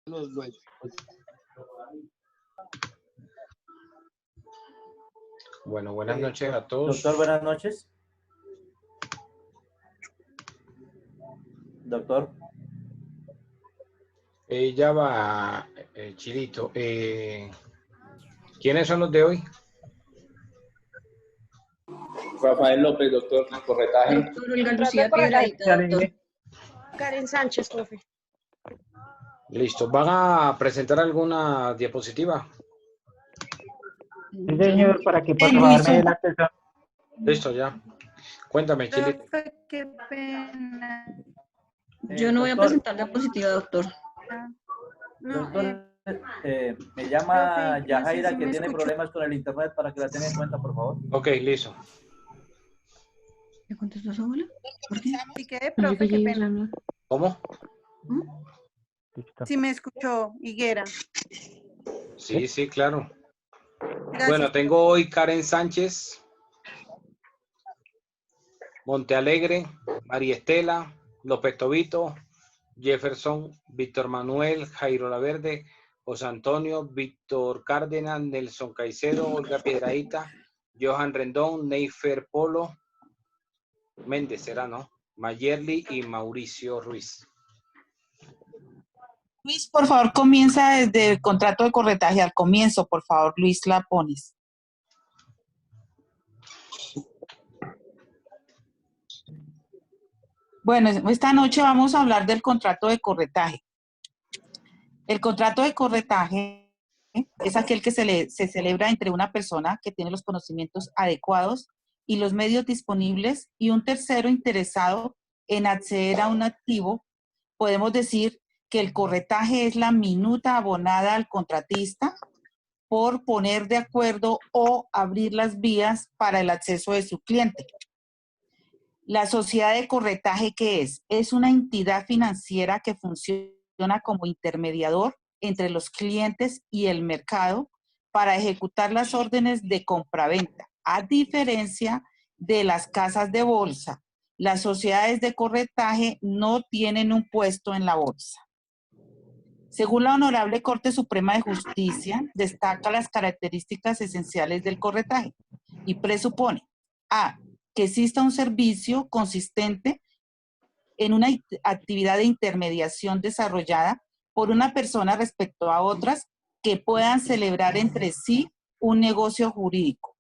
los dueños. Bueno, buenas noches a todos. Doctor, buenas noches. Doctor. Ya va, Chilito. ¿Quiénes son los de hoy? Rafael López, doctor, corretaje. Doctor Olga Lucía Piedradita, doctor. Karen Sánchez, profe. Listo. ¿Van a presentar alguna diapositiva? Sí, señor, para que pueda darme la atención. Listo, ya. Cuéntame, Chilito. Qué pena. Yo no voy a presentar diapositiva, doctor. No, Doctor, me llama profe, Yajaira, no sé si que me tiene escuchó. problemas con el internet, para que la tenga en cuenta, por favor. Ok, listo. ¿Le contestó su abuela? ¿Por qué? Sí, quedé, profe, qué pena. ¿Cómo? Listo. Sí me escuchó, Higuera. Sí, sí, claro. Gracias. Bueno, tengo hoy Karen Sánchez, Montealegre, María Estela, López Tobito, Jefferson, Víctor Manuel, Jairo Laverde, José Antonio, Víctor Cárdenas, Nelson Caicedo, Olga Piedradita, Johan Rendón, Neifer Polo, Méndez será, ¿no? Mayerly y Mauricio Ruiz. Luis, por favor, comienza desde el contrato de corretaje. Al comienzo, por favor, Luis, la pones. Bueno, esta noche vamos a hablar del contrato de corretaje. El contrato de corretaje es aquel que se celebra entre una persona que tiene los conocimientos adecuados y los medios disponibles y un tercero interesado en acceder a un activo. Podemos decir que el corretaje es la minuta abonada al contratista por poner de acuerdo o abrir las vías para el acceso de su cliente. La sociedad de corretaje, ¿qué es? Es una entidad financiera que funciona como intermediador entre los clientes y el mercado para ejecutar las órdenes de compraventa. A diferencia de las casas de bolsa, las sociedades de corretaje no tienen un puesto en la bolsa. Según la Honorable Corte Suprema de Justicia, destaca las características esenciales del corretaje y presupone: A, que exista un servicio consistente en una actividad de intermediación desarrollada por una persona respecto a otras que puedan celebrar entre sí un negocio jurídico.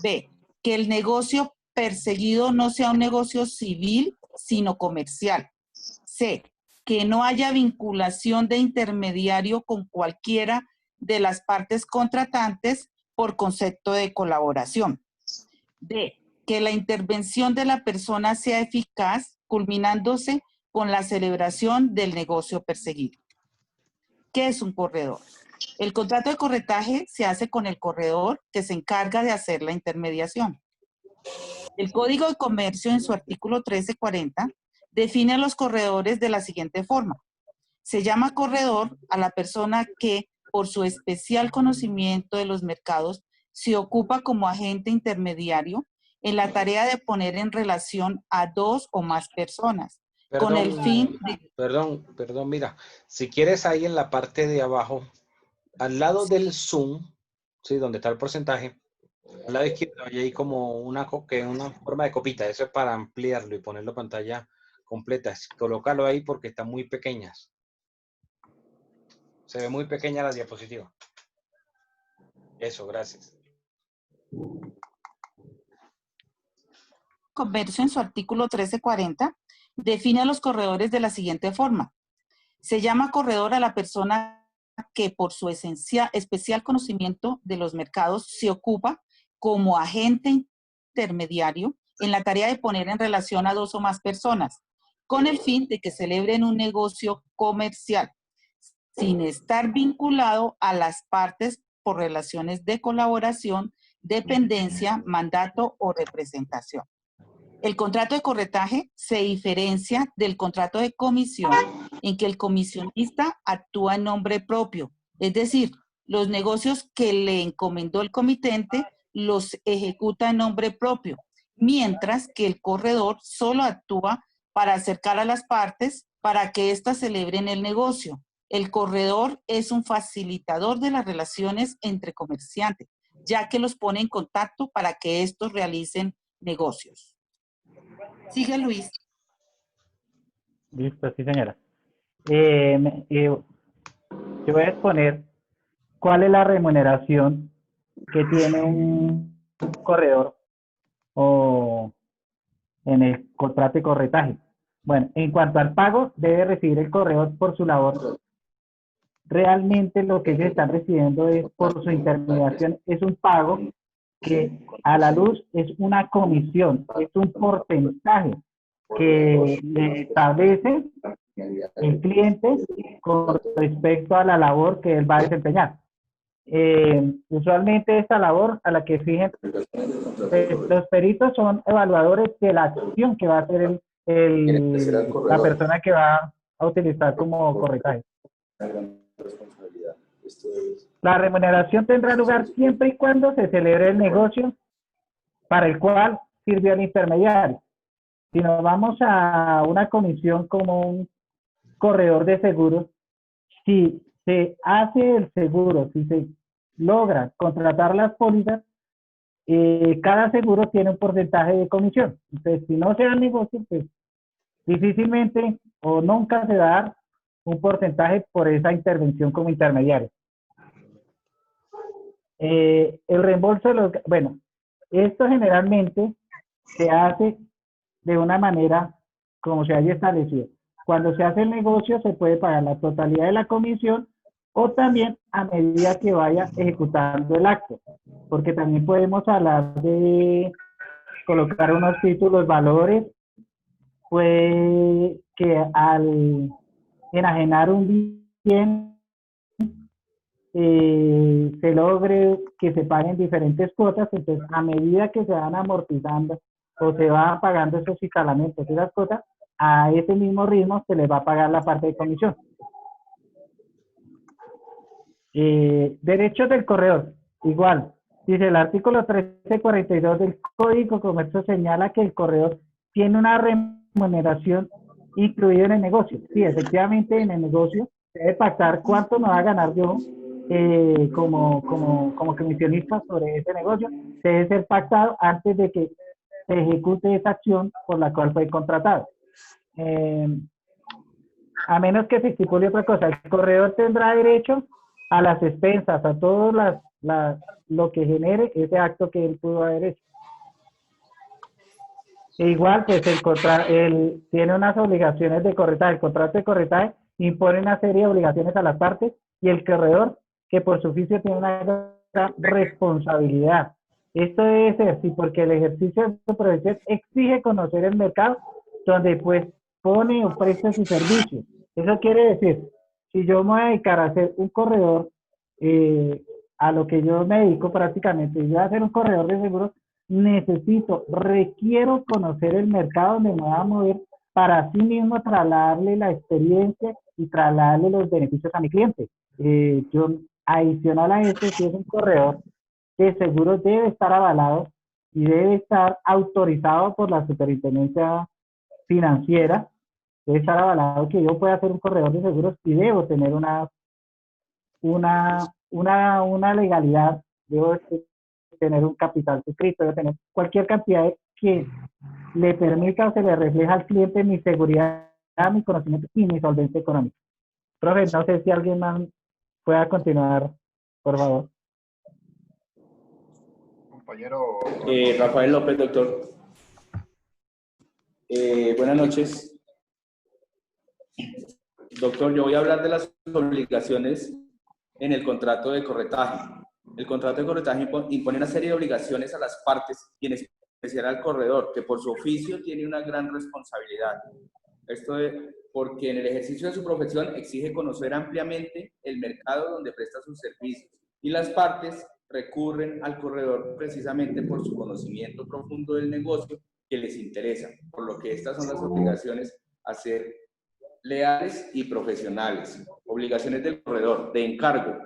B, que el negocio perseguido no sea un negocio civil, sino comercial. C, que no haya vinculación de intermediario con cualquiera de las partes contratantes por concepto de colaboración. D, que la intervención de la persona sea eficaz, culminándose con la celebración del negocio perseguido. ¿Qué es un corredor? El contrato de corretaje se hace con el corredor que se encarga de hacer la intermediación. El Código de Comercio, en su artículo 1340, define a los corredores de la siguiente forma. Se llama corredor a la persona que, por su especial conocimiento de los mercados, se ocupa como agente intermediario en la tarea de poner en relación a dos o más personas, Perdón, con el fin de... Perdón, mira, si quieres ahí en la parte de abajo, al lado del Zoom, ¿sí? Donde está el porcentaje, al lado izquierdo hay ahí como una forma de copita. Eso es para ampliarlo y ponerlo pantalla completa. Colócalo ahí porque están muy pequeñas. Se ve muy pequeña la diapositiva. Eso, gracias. Comercio, en su artículo 1340, define a los corredores de la siguiente forma. Se llama corredor a la persona que, por su especial conocimiento de los mercados, se ocupa como agente intermediario en la tarea de poner en relación a dos o más personas, con el fin de que celebren un negocio comercial, sin estar vinculado a las partes por relaciones de colaboración, dependencia, mandato o representación. El contrato de corretaje se diferencia del contrato de comisión en que el comisionista actúa en nombre propio, es decir, los negocios que le encomendó el comitente los ejecuta en nombre propio, mientras que el corredor solo actúa para acercar a las partes para que éstas celebren el negocio, El corredor es un facilitador de las relaciones entre comerciantes, ya que los pone en contacto para que estos realicen negocios. Sigue, Luis. Listo, sí, señora. Yo voy a exponer cuál es la remuneración que tiene un corredor o en el contrato de corretaje. Bueno, en cuanto al pago, debe recibir el corredor por su labor. Realmente lo que ellos están recibiendo es por su intermediación, es un pago que a la luz es una comisión, es un porcentaje que le establece el cliente con respecto a la labor que él va a desempeñar. Usualmente esta labor a la que fijen los peritos son evaluadores de la acción que va a hacer la persona que va a utilizar como corretaje. La remuneración tendrá lugar siempre y cuando se celebre el negocio para el cual sirvió el intermediario. Si nos vamos a una comisión como un corredor de seguros, si se hace el seguro, si se logra contratar las pólizas, cada seguro tiene un porcentaje de comisión. Entonces, si no se da el negocio, pues difícilmente o nunca se va a dar un porcentaje por esa intervención como intermediario. El reembolso, bueno, esto generalmente se hace de una manera como se haya establecido. Cuando se hace el negocio se puede pagar la totalidad de la comisión o también a medida que vaya ejecutando el acto, porque también podemos hablar de colocar unos títulos, valores, pues que al enajenar un bien se logre que se paguen diferentes cuotas. Entonces a medida que se van amortizando o se va pagando esos instalamientos y las cuotas, a ese mismo ritmo se les va a pagar la parte de comisión. Derechos del corredor, igual, dice el artículo 1342 del Código de Comercio señala que el corredor tiene una remuneración incluida en el negocio. Sí, efectivamente en el negocio se debe pactar cuánto me va a ganar yo como comisionista sobre ese negocio. Debe ser pactado antes de que se ejecute esa acción por la cual fue contratado. A menos que se estipule otra cosa, el corredor tendrá derecho a las expensas, a todo lo que genere ese acto que él pudo haber hecho. E igual, pues él tiene unas obligaciones de corretaje. El contrato de corretaje impone una serie de obligaciones a las partes y el corredor, que por su oficio tiene una gran responsabilidad. Esto debe ser así porque el ejercicio de su profesión exige conocer el mercado donde pues pone o presta su servicio. Eso quiere decir, si yo me voy a dedicar a ser un corredor, a lo que yo me dedico prácticamente, yo voy a ser un corredor de seguros, requiero conocer el mercado donde me voy a mover para así mismo trasladarle la experiencia y trasladarle los beneficios a mi cliente. Yo, adicional a esto, si es un corredor de seguros, debe estar avalado y debe estar autorizado por la superintendencia financiera, debe estar avalado que yo pueda ser un corredor de seguros y debo tener una legalidad, debo tener un capital suscrito, debo tener cualquier cantidad que le permita o se le refleja al cliente mi seguridad, mi conocimiento y mi solvencia económica. Profe, no sé si alguien más pueda continuar, por favor. Compañero. Rafael López, doctor. Buenas noches. Doctor, yo voy a hablar de las obligaciones en el contrato de corretaje. El contrato de corretaje impone una serie de obligaciones a las partes y en especial al corredor, que por su oficio tiene una gran responsabilidad. Esto es porque en el ejercicio de su profesión exige conocer ampliamente el mercado donde presta sus servicios y las partes recurren al corredor precisamente por su conocimiento profundo del negocio que les interesa, por lo que estas son las obligaciones a ser leales y profesionales. Obligaciones del corredor, de encargo.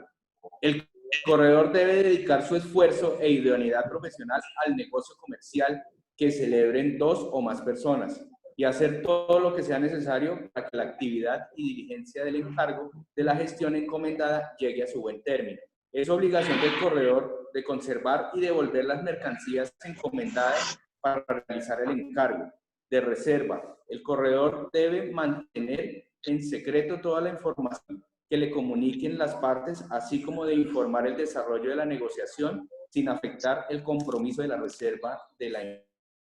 El corredor debe dedicar su esfuerzo e idoneidad profesional al negocio comercial que celebren 2 o más personas. y hacer todo lo que sea necesario para que la actividad y diligencia del encargo de la gestión encomendada llegue a su buen término. Es obligación del corredor de conservar y devolver las mercancías encomendadas para realizar el encargo. De reserva, el corredor debe mantener en secreto toda la información que le comuniquen las partes, así como de informar el desarrollo de la negociación sin afectar el compromiso de la reserva de la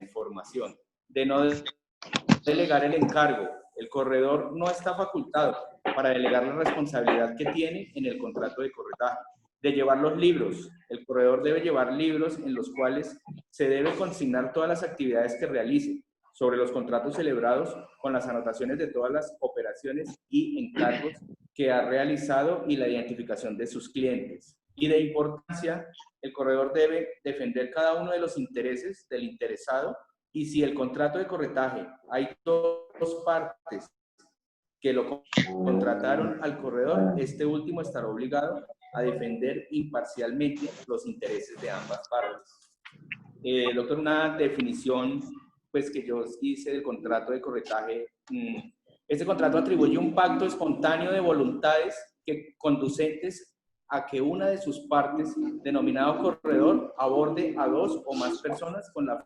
información. De no delegar el encargo, el corredor no está facultado para delegar la responsabilidad que tiene en el contrato de corretaje. De llevar los libros, el corredor debe llevar libros en los cuales se debe consignar todas las actividades que realice sobre los contratos celebrados con las anotaciones de todas las operaciones y encargos que ha realizado y la identificación de sus clientes. Y de importancia, el corredor debe defender cada uno de los intereses del interesado, y si el contrato de corretaje hay dos partes que lo contrataron al corredor, este último estará obligado a defender imparcialmente los intereses de ambas partes. Doctor, una definición pues, que yo hice del contrato de corretaje. Este contrato atribuye un pacto espontáneo de voluntades que conducentes a que una de sus partes, denominado corredor, aborde a dos o más personas con la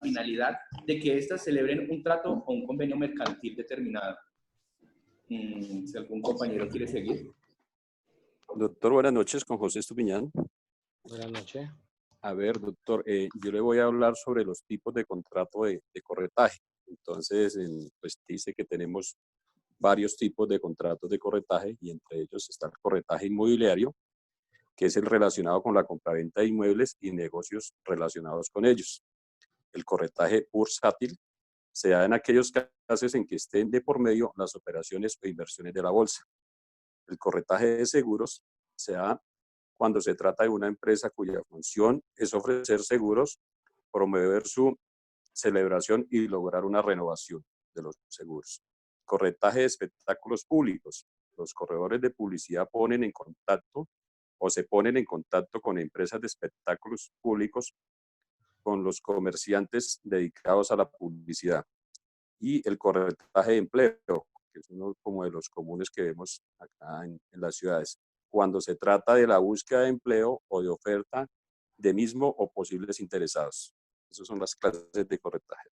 finalidad de que éstas celebren un trato o un convenio mercantil determinado. Si algún compañero quiere seguir. Doctor, buenas noches, con José Estupiñán. Buenas noches. A ver, doctor, yo le voy a hablar sobre los tipos de contrato de corretaje. Entonces, pues dice que tenemos varios tipos de contratos de corretaje y entre ellos está el corretaje inmobiliario, que es el relacionado con la compraventa de inmuebles y negocios relacionados con ellos. El corretaje bursátil se da en aquellos casos en que estén de por medio las operaciones o inversiones de la bolsa. El corretaje de seguros se da cuando se trata de una empresa cuya función es ofrecer seguros, promover su celebración y lograr una renovación de los seguros. Corretaje de espectáculos públicos. Los corredores de publicidad ponen en contacto o se ponen en contacto con empresas de espectáculos públicos, con los comerciantes dedicados a la publicidad. Y el corretaje de empleo, que es uno como de los comunes que vemos acá en las ciudades, cuando se trata de la búsqueda de empleo o de oferta de mismo o posibles interesados. Esas son las clases de corretaje.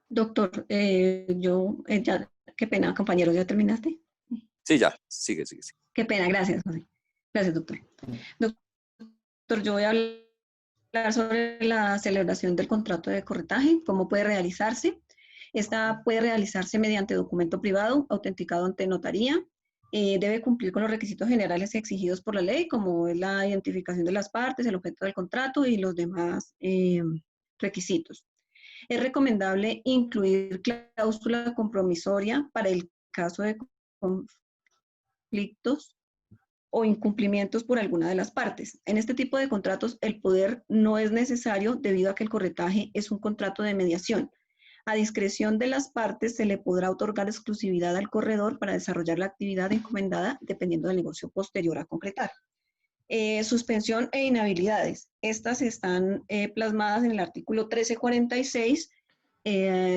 Doctor, ya, qué pena, compañero, ¿ya terminaste? Sí, ya, sigue. Qué pena, gracias, José. Gracias, doctor. Doctor, yo voy a hablar sobre la celebración del contrato de corretaje, cómo puede realizarse. Esta puede realizarse mediante documento privado, autenticado ante notaría. Debe cumplir con los requisitos generales exigidos por la ley, como es la identificación de las partes, el objeto del contrato y los demás requisitos. Es recomendable incluir cláusula compromisoria para el caso de conflictos o incumplimientos por alguna de las partes. En este tipo de contratos, el poder no es necesario debido a que el corretaje es un contrato de mediación. A discreción de las partes se le podrá otorgar exclusividad al corredor para desarrollar la actividad encomendada dependiendo del negocio posterior a concretar. Suspensión e inhabilidades. Estas están plasmadas en el artículo 1346.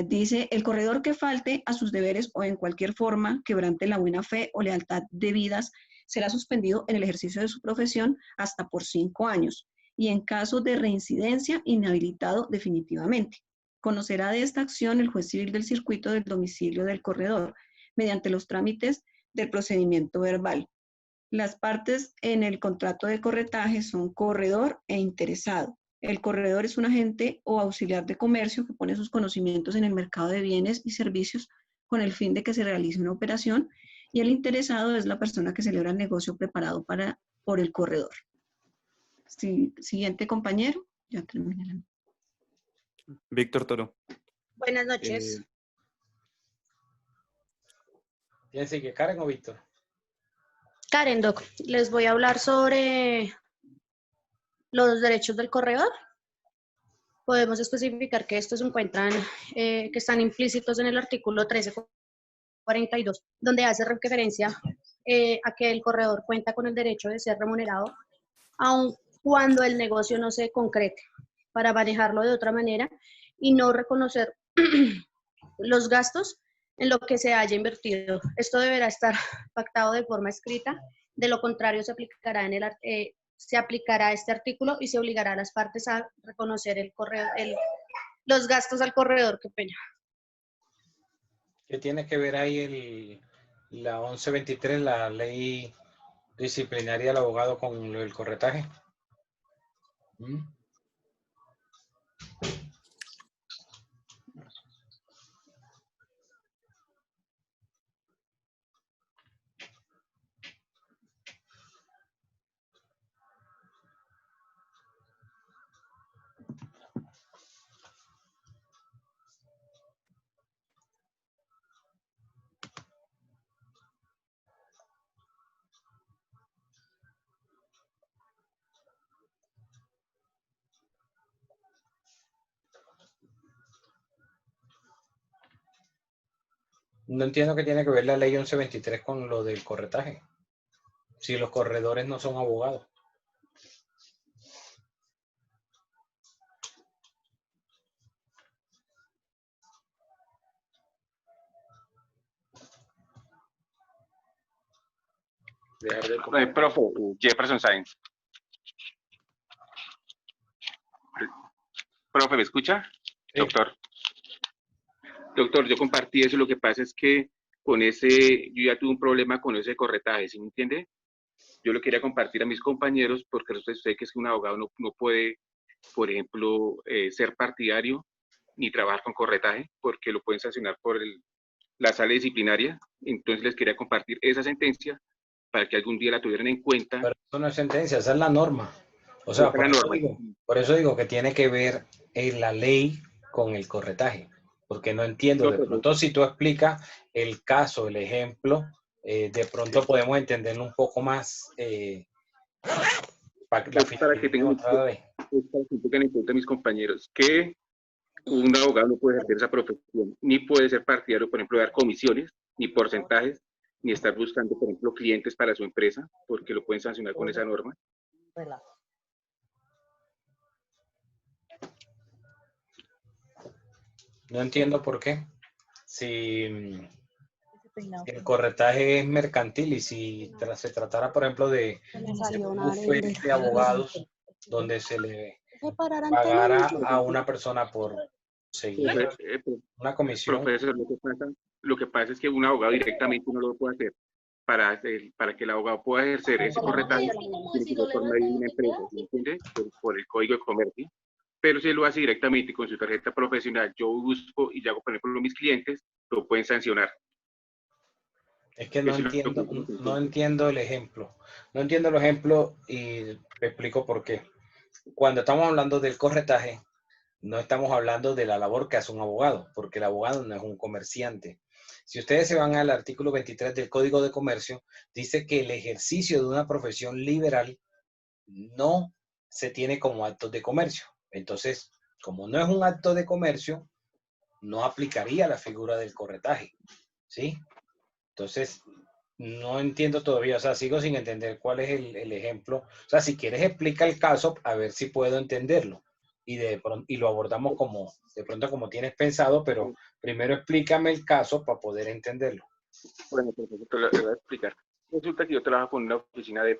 Dice, el corredor que falte a sus deberes o en cualquier forma quebrante la buena fe o lealtad debidas será suspendido en el ejercicio de su profesión hasta por 5 años y en caso de reincidencia inhabilitado definitivamente. Conocerá de esta acción el juez civil del circuito del domicilio del corredor mediante los trámites del procedimiento verbal. Las partes en el contrato de corretaje son corredor e interesado. El corredor es un agente o auxiliar de comercio que pone sus conocimientos en el mercado de bienes y servicios con el fin de que se realice una operación, y el interesado es la persona que celebra el negocio preparado por el corredor. Sí, siguiente compañero, ya terminé. Víctor Toro. Buenas noches. ¿Quién sigue, Karen o Víctor? Karen, Doc, les voy a hablar sobre los derechos del corredor. Podemos especificar que estos se encuentran, que están implícitos en el artículo 1342, donde hace referencia a que el corredor cuenta con el derecho de ser remunerado, aun cuando el negocio no se concrete, para manejarlo de otra manera y no reconocer los gastos en lo que se haya invertido. Esto deberá estar pactado de forma escrita, de lo contrario se aplicará este artículo y se obligará a las partes a reconocer los gastos al corredor. Qué pena. ¿Qué tiene que ver ahí la 1123, la ley disciplinaria del abogado con el corretaje? ¿Mm? No entiendo qué tiene que ver la ley 1123 con lo del corretaje, si los corredores no son abogados. Profe, Jefferson Sáenz. Profe, ¿me escucha? Sí. Doctor, yo compartí eso. Lo que pasa es que yo ya tuve un problema con ese corretaje, ¿sí me entiende? Yo lo quería compartir a mis compañeros porque usted sabe que es que un abogado no puede, por ejemplo, ser partidario ni trabajar con corretaje porque lo pueden sancionar por la sala disciplinaria. Entonces les quería compartir esa sentencia para que algún día la tuvieran en cuenta. Pero eso no es sentencia, esa es la norma. O sea, por eso digo que tiene que ver la ley con el corretaje, porque no entiendo. De pronto, si tú explicas el caso, el ejemplo, de pronto podemos entenderlo un poco más. Para que tengan en cuenta mis compañeros que un abogado no puede ejercer esa profesión, ni puede ser partidario, por ejemplo, de dar comisiones, ni porcentajes, ni estar buscando, por ejemplo, clientes para su empresa, porque lo pueden sancionar con esa norma. No entiendo por qué. Si el corretaje es mercantil y si se tratara, por ejemplo, de un bufete de abogados donde se le pagara a una persona por seguir una comisión. Profesor, lo que pasa es que un abogado directamente no lo puede hacer. Para que el abogado pueda ejercer ese corretaje, tiene que ser por medio de una empresa, ¿me entiende? Por el Código de Comercio. Pero si él lo hace directamente con su tarjeta profesional, yo busco y hago, por ejemplo, mis clientes, lo pueden sancionar. Es que no entiendo el ejemplo. No entiendo el ejemplo y te explico por qué. Cuando estamos hablando del corretaje, no estamos hablando de la labor que hace un abogado, porque el abogado no es un comerciante. Si ustedes se van al artículo 23 del Código de Comercio, dice que el ejercicio de una profesión liberal no se tiene como acto de comercio. Entonces, como no es un acto de comercio, no aplicaría la figura del corretaje, ¿sí? Entonces, no entiendo todavía, o sea, sigo sin entender cuál es el ejemplo. O sea, si quieres explica el caso, a ver si puedo entenderlo. Y lo abordamos de pronto como tienes pensado, pero primero explícame el caso para poder entenderlo. Bueno, profesor, le voy a explicar. Resulta que yo trabajo con una oficina de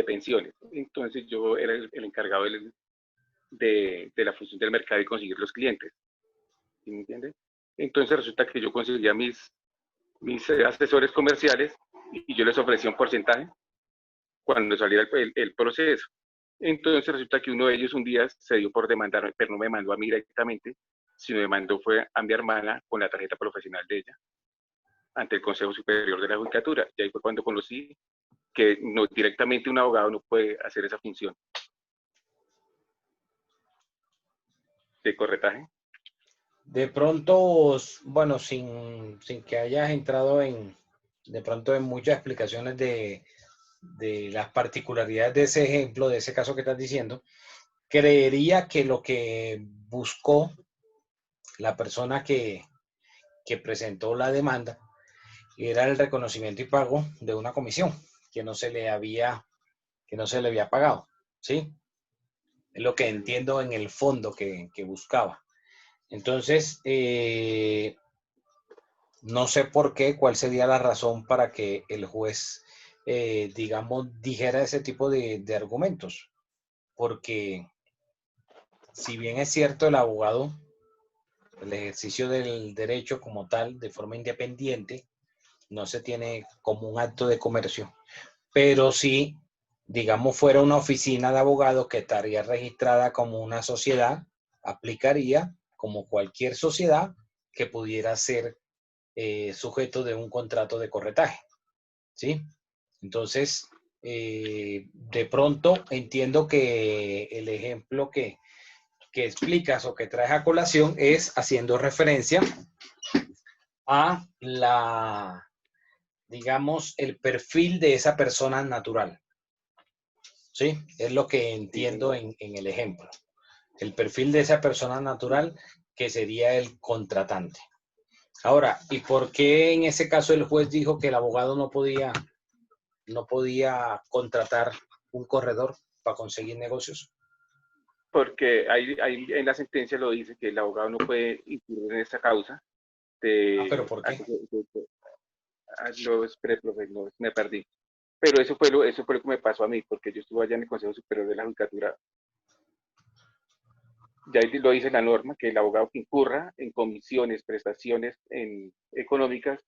pensiones. Entonces yo era el encargado de la función del mercado y conseguir los clientes. ¿Sí me entiende? Entonces resulta que yo conseguía mis asesores comerciales y yo les ofrecía un porcentaje cuando saliera el proceso. Entonces resulta que uno de ellos un día se dio por demandar, pero no me mandó a mí directamente, sino me mandó fue a mi hermana con la tarjeta profesional de ella ante el Consejo Superior de la Judicatura. Y ahí fue cuando conocí que directamente un abogado no puede hacer esa función de corretaje. De pronto, bueno, sin que hayas entrado de pronto en muchas explicaciones de las particularidades de ese ejemplo, de ese caso que estás diciendo, creería que lo que buscó la persona que presentó la demanda era el reconocimiento y pago de una comisión que no se le había pagado, ¿sí? Es lo que entiendo en el fondo que buscaba. Entonces, no sé por qué, cuál sería la razón para que el juez, digamos, dijera ese tipo de argumentos. Porque si bien es cierto el abogado, el ejercicio del derecho como tal, de forma independiente, no se tiene como un acto de comercio, pero si, digamos, fuera una oficina de abogados que estaría registrada como una sociedad, aplicaría como cualquier sociedad que pudiera ser sujeto de un contrato de corretaje, ¿sí? Entonces, de pronto entiendo que el ejemplo que explicas o que traes a colación es haciendo referencia a la, digamos, el perfil de esa persona natural. ¿Sí? Es lo que entiendo en el ejemplo. El perfil de esa persona natural que sería el contratante. Ahora, ¿y por qué en ese caso el juez dijo que el abogado no podía contratar un corredor para conseguir negocios? Porque ahí en la sentencia lo dice que el abogado no puede incurrir en esta causa. ¿Pero por qué? Me perdí. Pero eso fue lo que me pasó a mí, porque yo estuve allá en el Consejo Superior de la Judicatura. Ya ahí lo dice la norma, que el abogado que incurra en comisiones, prestaciones económicas,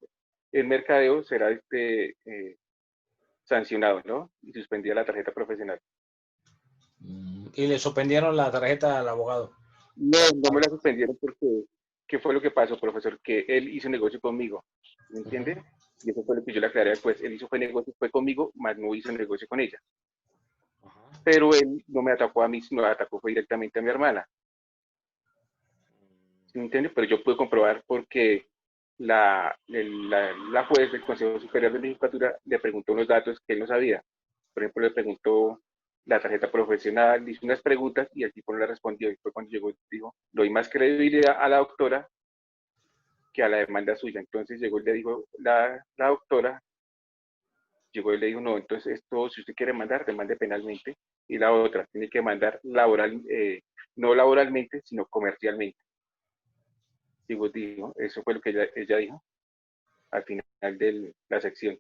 en mercadeo, será sancionado, ¿no? Y suspendida la tarjeta profesional. ¿Y le suspendieron la tarjeta al abogado? No me la suspendieron porque, ¿qué fue lo que pasó, profesor? Que él hizo negocio conmigo, ¿me entiende? Y eso fue lo que yo le aclaré después. Él hizo negocio conmigo, más no hizo negocio con ella. Pero él no me atacó a mí, sino atacó fue directamente a mi hermana. ¿Sí me entiende? Pero yo pude comprobar porque la juez del Consejo Superior de la Judicatura le preguntó unos datos que él no sabía. Por ejemplo, le preguntó la tarjeta profesional, le hizo unas preguntas y el tipo no le respondió. Y fue cuando llegó y dijo, doy más credibilidad a la doctora que a la demanda suya. Entonces llegó y le dijo la doctora, llegó y le dijo, no, entonces esto, si usted quiere mandar, demande penalmente. Y la otra, tiene que mandar no laboralmente, sino comercialmente. Digo, eso fue lo que ella dijo al final de la sección.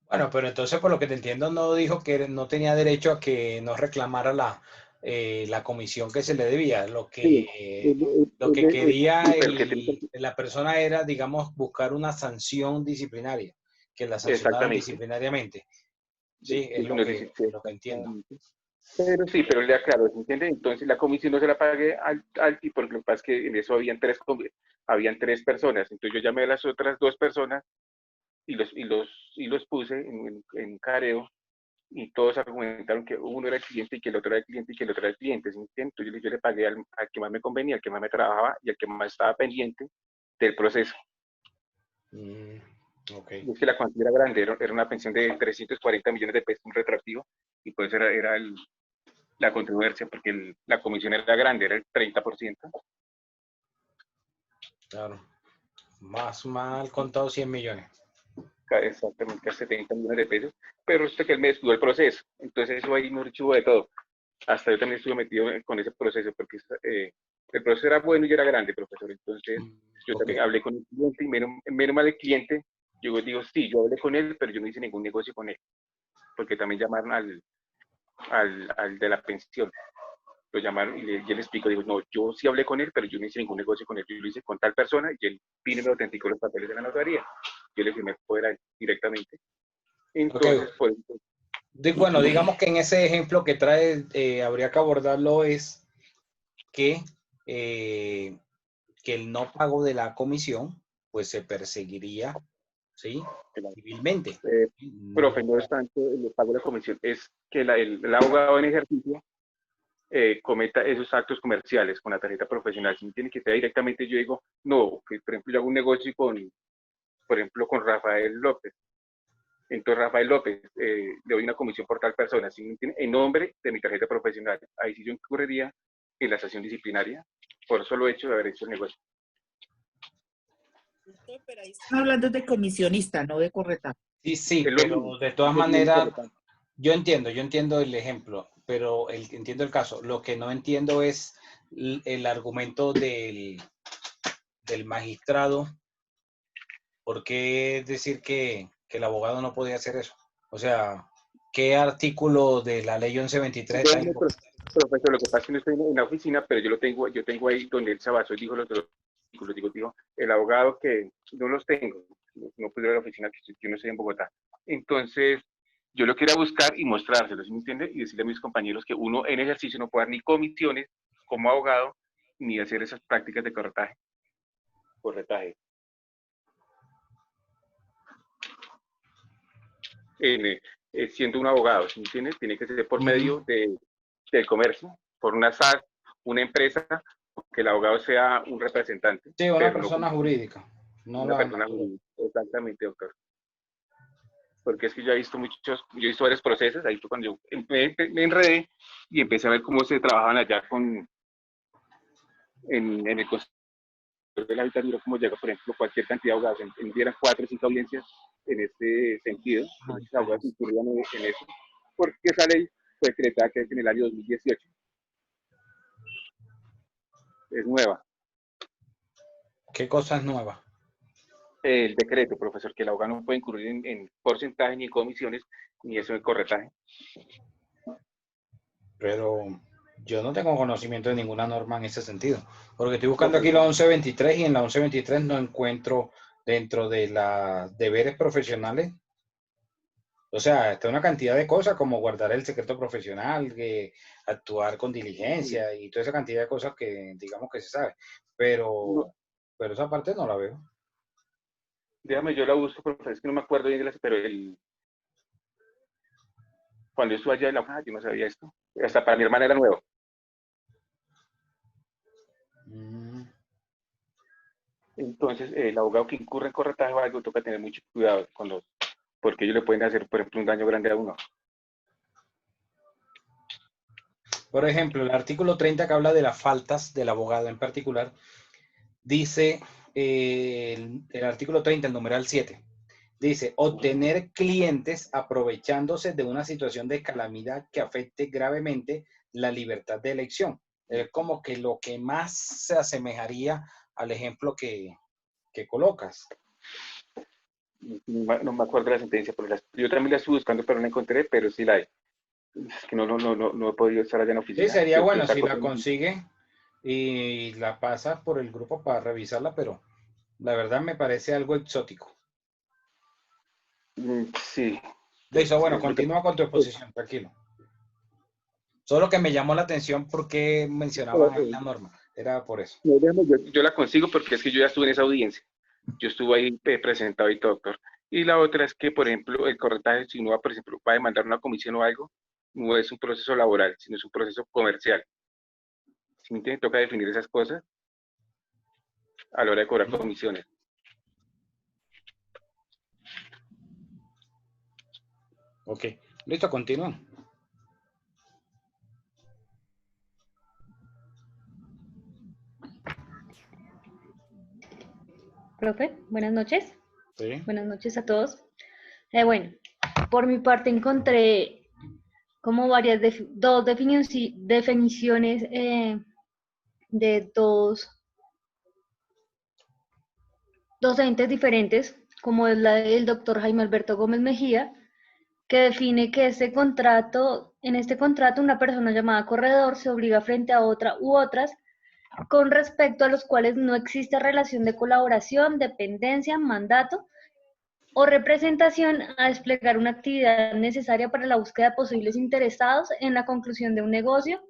Bueno, pero entonces por lo que te entiendo no dijo que no tenía derecho a que no reclamara la comisión que se le debía. Lo que quería la persona era, digamos, buscar una sanción disciplinaria, que la sancionaran disciplinariamente. Sí, es lo que entiendo. Pero sí, pero le aclaro, ¿se entiende? Entonces la comisión no se la pagué al tipo, porque lo que pasa es que en eso habían tres personas. Entonces yo llamé a las otras dos personas y los puse en careo y todos argumentaron que uno era el cliente y que el otro era el cliente y que el otro era el cliente. ¿Sí? Entonces yo le pagué al que más me convenía, al que más me trabajaba y al que más estaba pendiente del proceso. Okay. Y es que la cuantía era grande, era una pensión de 340 millones de pesos, un retroactivo, y pues era la controversia, porque la comisión era grande, era el 30%. Claro. Más mal contado 100 millones. Exactamente, 70 millones de pesos, pero que él me descuidó el proceso, entonces eso ahí me hubo de todo. Hasta yo también estuve metido con ese proceso, porque el proceso era bueno y era grande, profesor. Entonces yo también hablé con el cliente y menos mal el cliente, yo digo, sí, yo hablé con él, pero yo no hice ningún negocio con él, porque también llamaron al de la pensión. Lo llamaron y él explicó, digo, no, yo sí hablé con él, pero yo no hice ningún negocio con él, yo lo hice con tal persona y él vino y me autenticó los papeles de la notaría. Yo le firmé fuera directamente. Entonces, pues, bueno, digamos que en ese ejemplo que trae, habría que abordarlo es que el no pago de la comisión, pues se perseguiría, ¿sí? Civilmente. Profe, no es tanto el pago de la comisión, es que el abogado en ejercicio cometa esos actos comerciales con la tarjeta profesional. Si tiene que ser directamente, yo digo, no, que por ejemplo yo hago un negocio por ejemplo, con Rafael López. Entonces Rafael López, le doy una comisión por tal persona, ¿sí? En nombre de mi tarjeta profesional. Ahí sí yo incurriría en la sanción disciplinaria por solo hecho de haber hecho el negocio. Pero ahí están hablando de comisionista, no de corretaje. Sí, pero de todas maneras, yo entiendo el ejemplo, pero entiendo el caso. Lo que no entiendo es el argumento del magistrado. ¿Por qué decir que el abogado no podía hacer eso? O sea, ¿qué artículo de la ley 1123 está Déjeme, profesor, lo que pasa es que no estoy en la oficina, pero yo tengo ahí donde él se basó y dijo los artículos. Digo, el abogado que no los tengo, no pude ir a la oficina, que yo no estoy en Bogotá. Entonces, yo lo quería buscar y mostrárselos, ¿sí me entiende? Y decirle a mis compañeros que uno en ejercicio no puede dar ni comisiones como abogado, ni hacer esas prácticas de corretaje. Siendo un abogado, ¿sí me entiende? Tiene que ser por medio del comercio, por una SAS, una empresa, que el abogado sea un representante. Sí, una persona jurídica. No una persona jurídica, exactamente, doctor. Porque es que yo he visto varios procesos, ahí fue cuando yo me enredé y empecé a ver cómo se trabajaban allá en el Consejo de la Habitación, cómo llega, por ejemplo, cualquier cantidad de abogados, eran 4 o 5 audiencias en este sentido, los abogados incurrían en eso, porque esa ley fue decretada que en el año 2018. Es nueva. ¿Qué cosa es nueva? El decreto, profesor, que el abogado no puede incurrir en porcentaje ni en comisiones, ni eso en corretaje. Pero yo no tengo conocimiento de ninguna norma en ese sentido, porque estoy buscando aquí la 1123 y en la 1123 no encuentro dentro de los deberes profesionales. O sea, está una cantidad de cosas como guardar el secreto profesional, actuar con diligencia y toda esa cantidad de cosas que digamos que se sabe. Pero esa parte no la veo. Déjame, yo la busco, profesor, es que no me acuerdo bien de las, pero cuando yo estuve allá en la yo no sabía esto. Hasta para mi hermana era nuevo. Entonces, el abogado que incurre en corretaje o algo toca tener mucho cuidado porque ellos le pueden hacer, por ejemplo, un daño grande a uno. Por ejemplo, el artículo 30 que habla de las faltas del abogado en particular, dice el artículo 30, el numeral 7, dice, obtener clientes aprovechándose de una situación de calamidad que afecte gravemente la libertad de elección. Es como que lo que más se asemejaría al ejemplo que colocas. No me acuerdo de la sentencia, pero yo también la estuve buscando, pero no la encontré, pero sí la hay. Es que no he podido estar allá en la oficina. Sí, sería bueno si la consigue y la pasa por el grupo para revisarla, pero la verdad me parece algo exótico. Sí. Listo, bueno, continúa con tu exposición, tranquilo. Solo que me llamó la atención porque mencionaban ahí la norma. Era por eso. Yo la consigo porque es que yo ya estuve en esa audiencia. Yo estuve ahí presentado y todo, doctor. Y la otra es que, por ejemplo, el corretaje, si uno va, por ejemplo, va a demandar una comisión o algo, no es un proceso laboral, sino es un proceso comercial. ¿Sí me entiende? Toca definir esas cosas a la hora de cobrar comisiones. Ok, listo, continúa. Profe, buenas noches. Sí. Buenas noches a todos. Bueno, por mi parte encontré como varias dos definiciones de dos entes diferentes, como es la del doctor Jaime Alberto Gómez Mejía, que define que en este contrato una persona llamada corredor se obliga frente a otra u otras con respecto a los cuales no existe relación de colaboración, dependencia, mandato o representación a desplegar una actividad necesaria para la búsqueda de posibles interesados en la conclusión de un negocio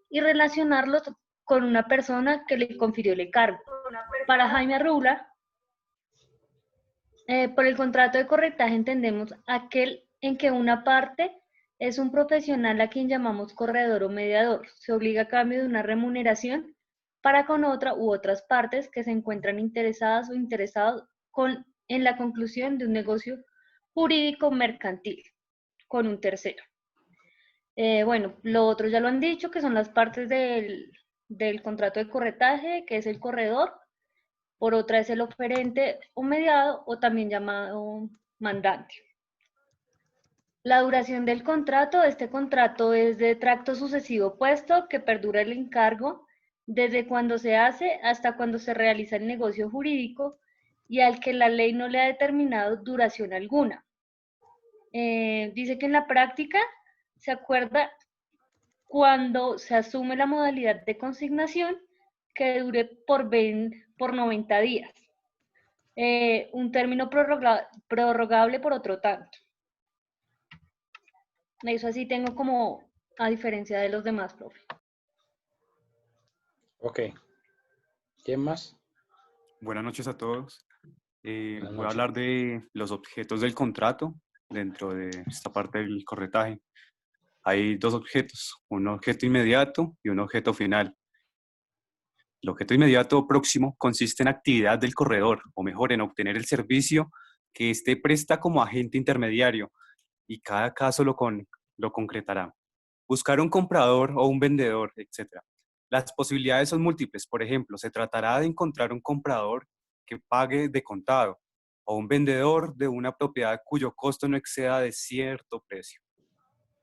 y relacionarlos con una persona que le confirió el encargo. Para Jaime Arrula, por el contrato de corretaje entendemos aquel en que una parte es un profesional a quien llamamos corredor o mediador. Se obliga a cambio de una remuneración para con otra u otras partes que se encuentran interesadas o interesados en la conclusión de un negocio jurídico mercantil con un tercero. Bueno, lo otro ya lo han dicho, que son las partes del contrato de corretaje, que es el corredor. Por otra es el oferente o mediado, o también llamado mandante. La duración del contrato, este contrato es de tracto sucesivo puesto que perdura el encargo desde cuando se hace hasta cuando se realiza el negocio jurídico y al que la ley no le ha determinado duración alguna. Dice que en la práctica se acuerda cuando se asume la modalidad de consignación que dure por 90 días. Un término prorrogable por otro tanto. Eso así tengo como a diferencia de los demás, profe. Ok. ¿Quién más? Buenas noches a todos. Buenas Voy a noches. hablar de los objetos del contrato dentro de esta parte del corretaje. Hay dos objetos, un objeto inmediato y un objeto final. El objeto inmediato próximo consiste en actividad del corredor, o mejor, en obtener el servicio que éste presta como agente intermediario, y cada caso lo concretará. Buscar un comprador o un vendedor, etc. Las posibilidades son múltiples. Por ejemplo, se tratará de encontrar un comprador que pague de contado, o un vendedor de una propiedad cuyo costo no exceda de cierto precio.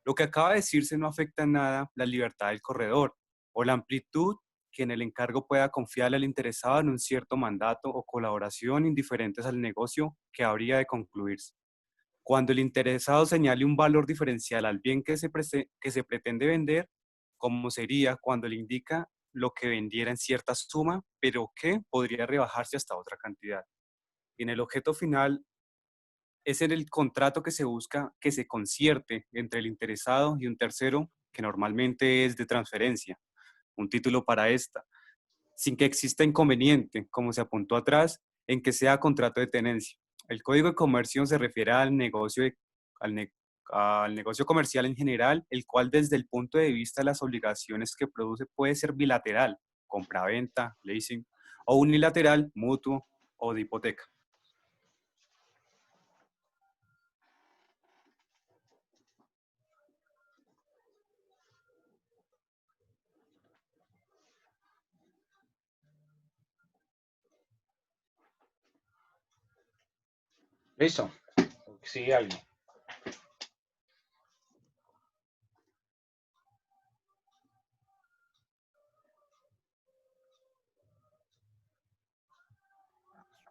Lo que acaba de decirse no afecta en nada la libertad del corredor o la amplitud que en el encargo pueda confiarle al interesado en un cierto mandato o colaboración indiferentes al negocio que habría de concluirse. Cuando el interesado señale un valor diferencial al bien que se pretende vender, como sería cuando le indica lo que vendiera en cierta suma, pero que podría rebajarse hasta otra cantidad. Y en el objeto final, es en el contrato que se busca que se concierte entre el interesado y un tercero, que normalmente es de transferencia, un título para esta, sin que exista inconveniente, como se apuntó atrás, en que sea contrato de tenencia. El Código de Comercio se refiere al negocio comercial en general, el cual desde el punto de vista de las obligaciones que produce puede ser bilateral, compra-venta, leasing, o unilateral, mutuo o de hipoteca. ¿Listo? Sí, alguien.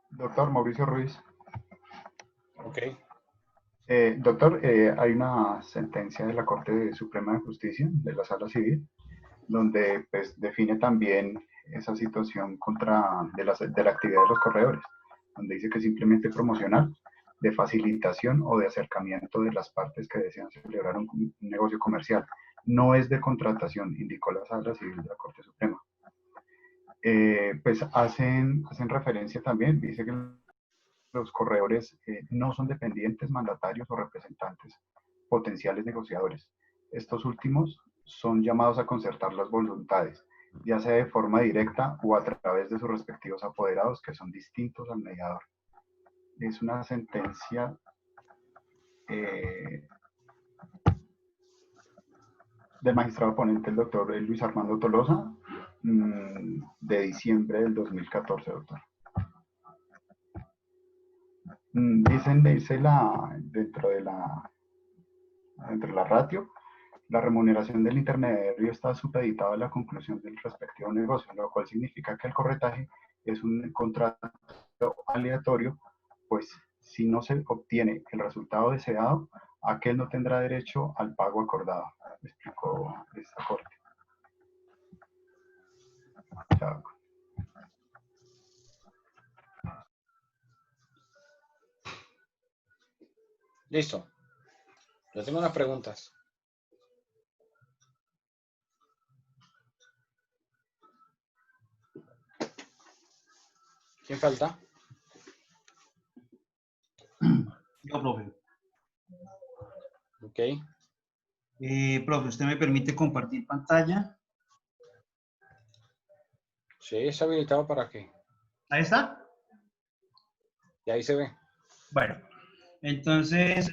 Doctor Mauricio Ruiz. Ok. Doctor, hay una sentencia de la Corte Suprema de Justicia, de la Sala Civil, donde pues, define también esa situación de la actividad de los corredores, donde dice que es simplemente promocional, de facilitación o de acercamiento de las partes que desean celebrar un negocio comercial. No es de contratación, indicó la Sala Civil de la Corte Suprema. Pues hacen referencia también, dice que los corredores no son dependientes, mandatarios o representantes potenciales negociadores. Estos últimos son llamados a concertar las voluntades, ya sea de forma directa o a través de sus respectivos apoderados, que son distintos al mediador. Es una sentencia del magistrado ponente, el doctor Luis Armando Tolosa, de diciembre del 2014, doctor. Dice dentro de la ratio, la remuneración del intermediario está supeditada a la conclusión del respectivo negocio, lo cual significa que el corretaje es un contrato aleatorio, pues si no se obtiene el resultado deseado, aquel no tendrá derecho al pago acordado, explicó esta Corte. Chao. Listo. Yo tengo unas preguntas. ¿Quién falta? Yo, profe. Ok. Profe, ¿usted me permite compartir pantalla? Sí, es habilitado para qué. Ahí está. Y ahí se ve. Bueno, entonces,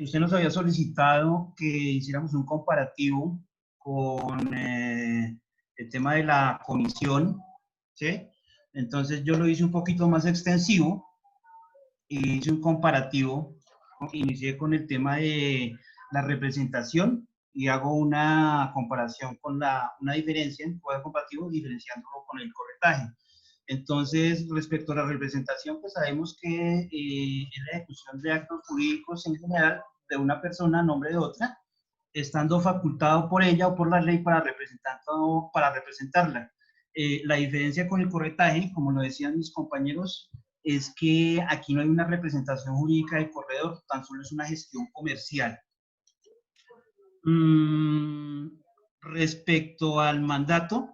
usted nos había solicitado que hiciéramos un comparativo con el tema de la comisión, ¿sí? Entonces, yo lo hice un poquito más extensivo y hice un comparativo. Inicié con el tema de la representación y hago una comparación con una diferencia en poder comparativo, diferenciándolo con el corretaje. Entonces, respecto a la representación, pues sabemos que es la ejecución de actos jurídicos en general de una persona a nombre de otra, estando facultado por ella o por la ley para representarla. La diferencia con el corretaje, como lo decían mis compañeros, es que aquí no hay una representación jurídica del corredor, tan solo es una gestión comercial. Respecto al mandato,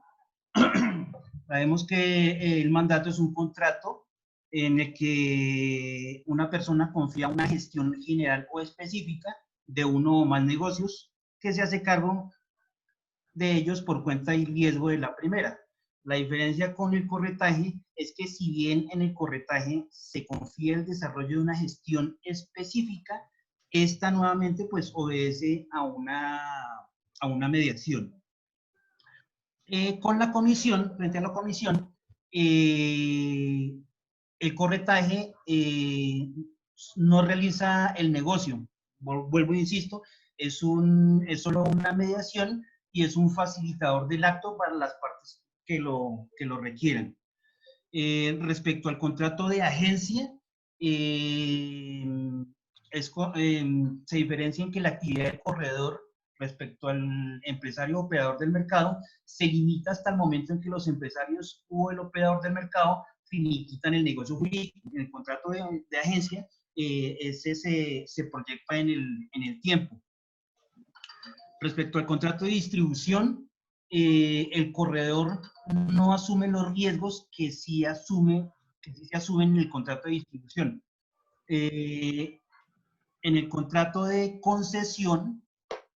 sabemos que el mandato es un contrato en el que una persona confía una gestión general o específica de uno o más negocios que se hace cargo de ellos por cuenta y riesgo de la primera. La diferencia con el corretaje es que si bien en el corretaje se confía el desarrollo de una gestión específica, esta nuevamente pues obedece a una mediación. Con la comisión, frente a la comisión, el corretaje no realiza el negocio. Vuelvo e insisto, es solo una mediación y es un facilitador del acto para las partes que lo requieran. Respecto al contrato de agencia, se diferencia en que la actividad del corredor respecto al empresario operador del mercado se limita hasta el momento en que los empresarios o el operador del mercado finiquitan el negocio jurídico. En el contrato de agencia, ese se proyecta en el tiempo. Respecto al contrato de distribución, el corredor no asume los riesgos que sí se asumen en el contrato de distribución. En el contrato de concesión,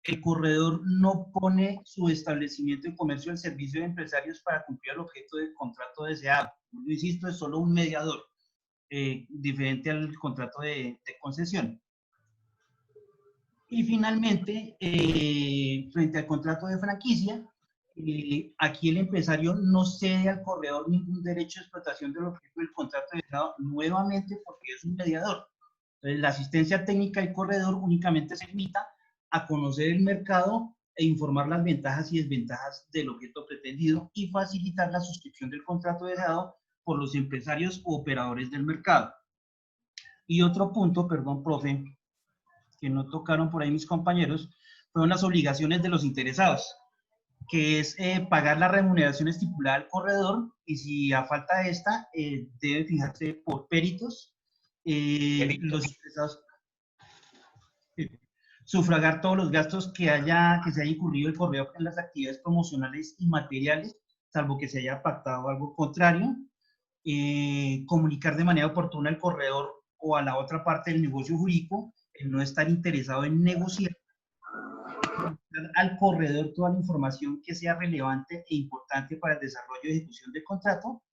el corredor no pone su establecimiento de comercio al servicio de empresarios para cumplir el objeto del contrato deseado. Yo insisto, es solo un mediador, diferente al contrato de concesión. Y finalmente, frente al contrato de franquicia, aquí el empresario no cede al corredor ningún derecho de explotación del objeto del contrato deseado, nuevamente porque es un mediador. Entonces, la asistencia técnica del corredor únicamente se limita a conocer el mercado e informar las ventajas y desventajas del objeto pretendido y facilitar la suscripción del contrato deseado por los empresarios u operadores del mercado. Y otro punto, perdón, profe, que no tocaron por ahí mis compañeros, fueron las obligaciones de los interesados, que es pagar la remuneración estipulada al corredor y si a falta de esta, debe fijarse por peritos. Los interesados sufragar todos los gastos que se haya incurrido el corredor en las actividades promocionales y materiales, salvo que se haya pactado algo contrario. Comunicar de manera oportuna al corredor o a la otra parte del negocio jurídico el no estar interesado en negociar, al corredor toda la información que sea relevante e importante para el desarrollo y ejecución del contrato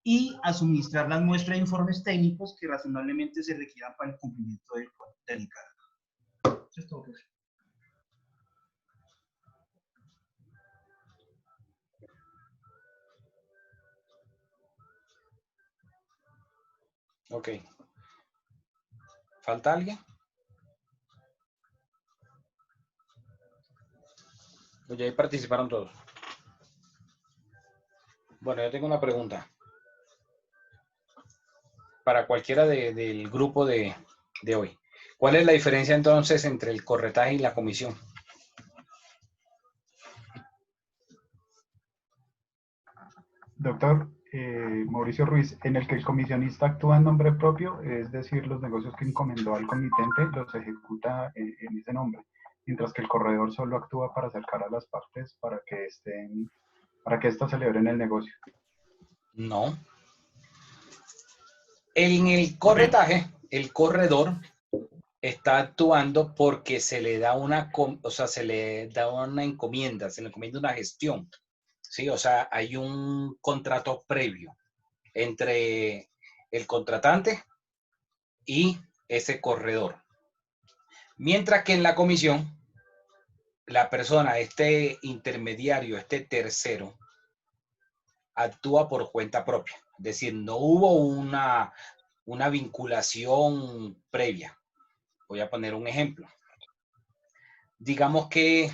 y a suministrar las muestras de informes técnicos que razonablemente se requieran para el cumplimiento del encargo. Eso es todo. Ok. ¿Falta alguien? Pues ya ahí participaron todos. Bueno, yo tengo una pregunta. Para cualquiera del grupo de hoy. ¿Cuál es la diferencia entonces entre el corretaje y la comisión? Doctor Mauricio Ruiz, en el que el comisionista actúa en nombre propio, es decir, los negocios que encomendó al comitente los ejecuta en ese nombre, mientras que el corredor solo actúa para acercar a las partes para que éstas celebren el negocio. No. En el corretaje, el corredor está actuando porque se le da se le da una encomienda, se le encomienda una gestión. Sí, o sea, hay un contrato previo entre el contratante y ese corredor. Mientras que en la comisión, la persona, este intermediario, este tercero, actúa por cuenta propia. Es decir, no hubo una vinculación previa. Voy a poner un ejemplo. digamos que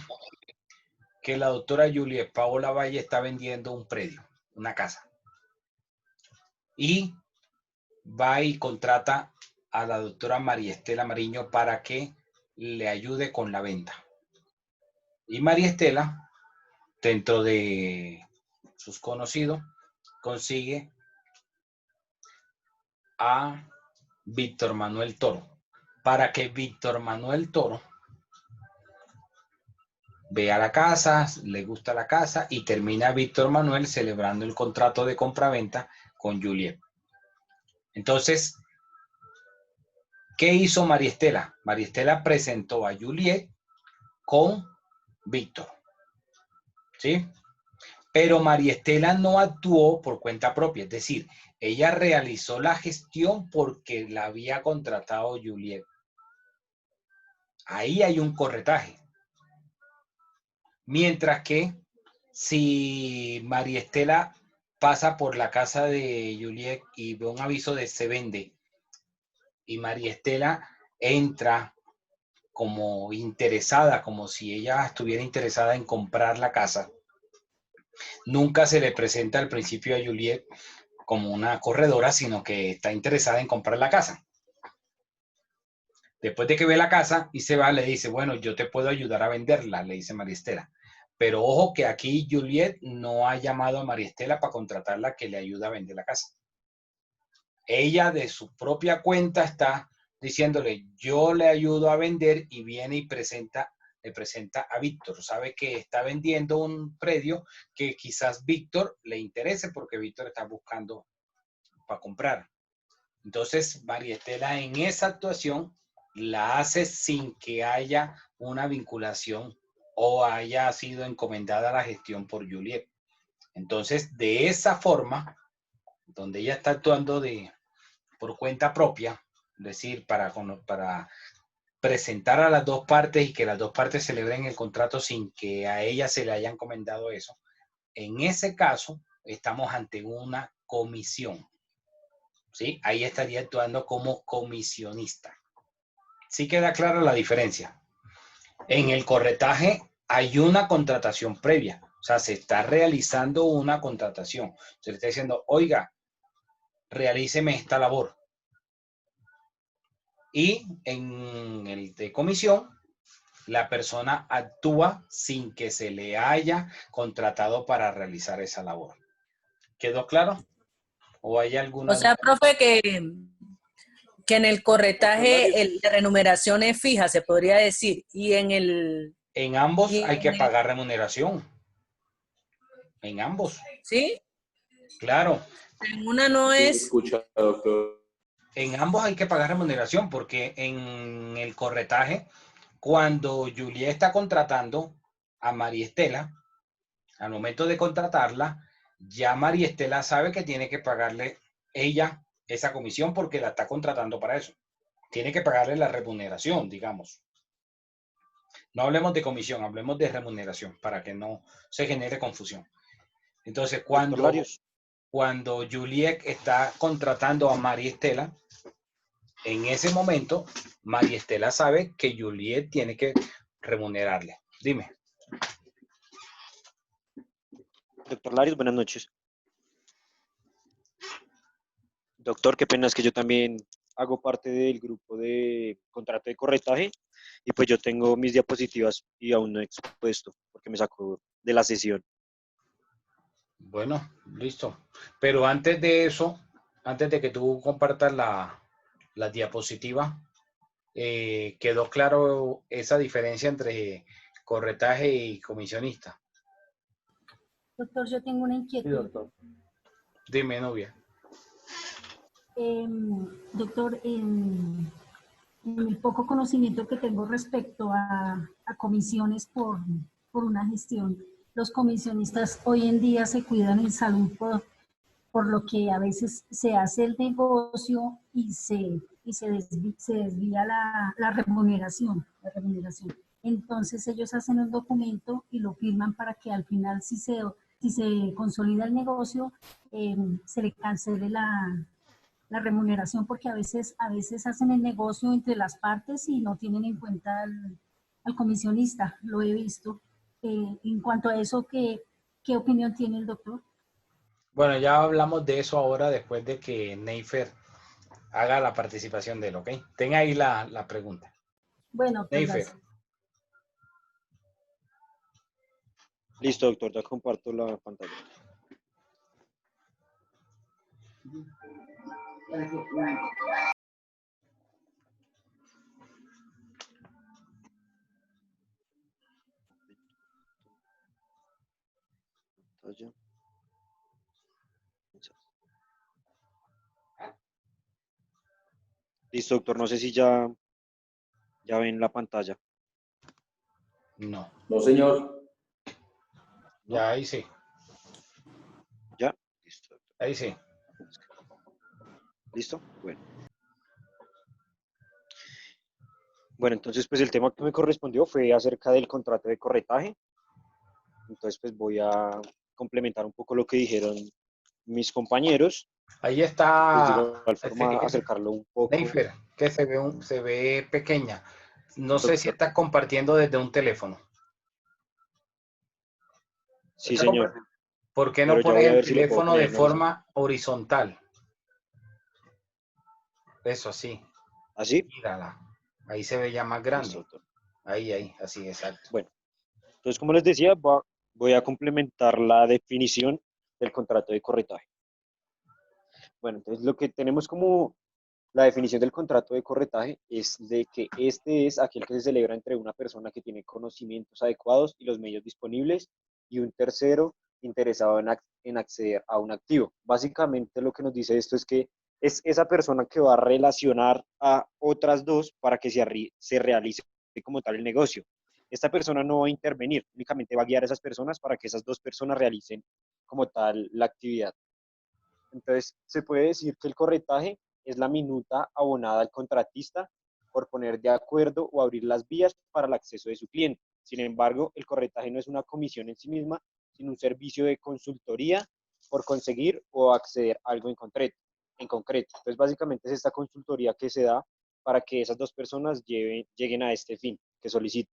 la doctora Juliet Paola Valle está vendiendo un predio, una casa. Y va y contrata a la doctora María Estela Mariño para que le ayude con la venta. Y María Estela, dentro de sus conocidos, consigue a Víctor Manuel Toro, para que Víctor Manuel Toro vea la casa, le gusta la casa y termina Víctor Manuel celebrando el contrato de compraventa con Juliet. Entonces, ¿qué hizo María Estela? María Estela presentó a Juliet con Víctor, ¿sí? Pero María Estela no actuó por cuenta propia, es decir, ella realizó la gestión porque la había contratado Juliet. Ahí hay un corretaje. Mientras que si María Estela pasa por la casa de Juliet y ve un aviso de se vende y María Estela entra como interesada, como si ella estuviera interesada en comprar la casa, nunca se le presenta al principio a Juliet como una corredora, sino que está interesada en comprar la casa. Después de que ve la casa y se va, le dice, bueno, yo te puedo ayudar a venderla, le dice María Estela. Pero ojo que aquí Juliet no ha llamado a María Estela para contratarla que le ayude a vender la casa. Ella de su propia cuenta está diciéndole, yo le ayudo a vender y viene y le presenta a Víctor. Sabe que está vendiendo un predio que quizás Víctor le interese porque Víctor está buscando para comprar. Entonces, María Estela en esa actuación la hace sin que haya una vinculación o haya sido encomendada la gestión por Juliet. Entonces, de esa forma, donde ella está actuando por cuenta propia, es decir, para presentar a las dos partes y que las dos partes celebren el contrato sin que a ella se le haya encomendado eso, en ese caso, estamos ante una comisión. ¿Sí? Ahí estaría actuando como comisionista. ¿Sí queda clara la diferencia? En el corretaje hay una contratación previa, o sea, se está realizando una contratación. Se le está diciendo, oiga, realíceme esta labor. Y en el de comisión, la persona actúa sin que se le haya contratado para realizar esa labor. ¿Quedó claro? ¿O hay alguna O sea, duda? profe, que en el corretaje la remuneración es fija, se podría decir, y en el... En ambos hay que pagar remuneración. En ambos. ¿Sí? Claro. En una no es... Escucha, doctor. En ambos hay que pagar remuneración porque en el corretaje, cuando Juliet está contratando a María Estela, al momento de contratarla, ya María Estela sabe que tiene que pagarle ella esa comisión porque la está contratando para eso. Tiene que pagarle la remuneración, digamos. No hablemos de comisión, hablemos de remuneración para que no se genere confusión. Entonces, cuando Juliet está contratando a María Estela, en ese momento, María Estela sabe que Juliet tiene que remunerarle. Dime. Doctor Larios, buenas noches. Doctor, qué pena, es que yo también hago parte del grupo de contrato de corretaje y pues yo tengo mis diapositivas y aún no he expuesto porque me sacó de la sesión. Bueno, listo. Pero antes de eso, antes de que tú compartas la diapositiva, ¿quedó claro esa diferencia entre corretaje y comisionista? Doctor, yo tengo una inquietud. Sí, doctor. Dime, novia. Doctor, en el poco conocimiento que tengo respecto a comisiones por una gestión, los comisionistas hoy en día se cuidan en salud por lo que a veces se hace el negocio y se desvía la remuneración. Entonces ellos hacen un documento y lo firman para que al final, si se consolida el negocio, se le cancele la remuneración, porque a veces hacen el negocio entre las partes y no tienen en cuenta al comisionista, lo he visto. En cuanto a eso, ¿qué opinión tiene el doctor? Bueno, ya hablamos de eso ahora después de que Neifer haga la participación de él, ¿ok? Tenga ahí la pregunta. Bueno, doctor, Neifer. gracias. Listo, doctor, ya comparto la pantalla. Pantalla. Listo, doctor, no sé si ya ven la pantalla. No. No, señor. Ya, ahí sí. ¿Ya? Listo. Ahí sí. ¿Listo? Bueno. Bueno, entonces pues el tema que me correspondió fue acerca del contrato de corretaje. Entonces pues voy a complementar un poco lo que dijeron mis compañeros. Ahí está. Pues de igual forma acercarlo un poco. Neifer, que se ve pequeña. No sé si Doctor. está compartiendo desde un teléfono. Sí, señor. ¿Por qué no Pero ya pones voy a el ver si lo puedo teléfono de poner en orden. forma horizontal? Eso, así. ¿Así? Mírala. Ahí se ve ya más grande. Listo, doctor. Ahí, así, exacto. Bueno, entonces como les decía, voy a complementar la definición del contrato de corretaje. Bueno, entonces lo que tenemos como la definición del contrato de corretaje es de que este es aquel que se celebra entre una persona que tiene conocimientos adecuados y los medios disponibles y un tercero interesado en acceder a un activo. Básicamente lo que nos dice esto es que es esa persona que va a relacionar a otras dos para que se realice como tal el negocio. Esta persona no va a intervenir, únicamente va a guiar a esas personas para que esas dos personas realicen como tal la actividad. Entonces, se puede decir que el corretaje es la minuta abonada al contratista por poner de acuerdo o abrir las vías para el acceso de su cliente. Sin embargo, el corretaje no es una comisión en sí misma, sino un servicio de consultoría por conseguir o acceder a algo en concreto. Entonces, básicamente es esta consultoría que se da para que esas dos personas lleguen a este fin que solicitan.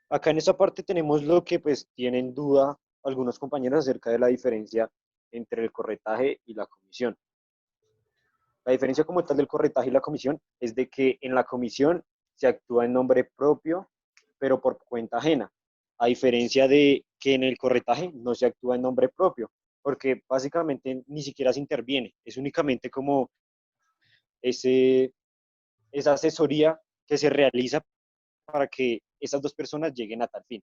Acá en esta parte tenemos lo que pues tienen duda algunos compañeros acerca de la diferencia entre el corretaje y la comisión. La diferencia como tal del corretaje y la comisión es de que en la comisión se actúa en nombre propio, pero por cuenta ajena, a diferencia de que en el corretaje no se actúa en nombre propio, porque básicamente ni siquiera se interviene, es únicamente como esa asesoría que se realiza para que esas dos personas lleguen a tal fin.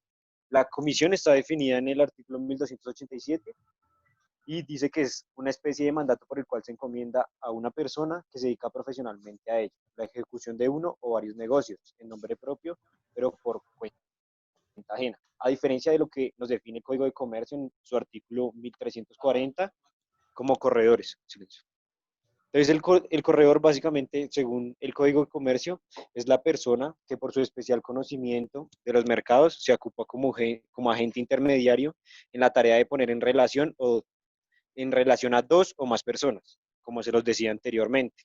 La comisión está definida en el artículo 1287 y dice que es una especie de mandato por el cual se encomienda a una persona que se dedica profesionalmente a ello, la ejecución de uno o varios negocios en nombre propio, pero por cuenta ajena. A diferencia de lo que nos define el Código de Comercio en su artículo 1340 como corredores. Silencio. Entonces, el corredor básicamente, según el Código de Comercio, es la persona que por su especial conocimiento de los mercados se ocupa como agente intermediario en la tarea de poner en relación o en relación a dos o más personas, como se los decía anteriormente,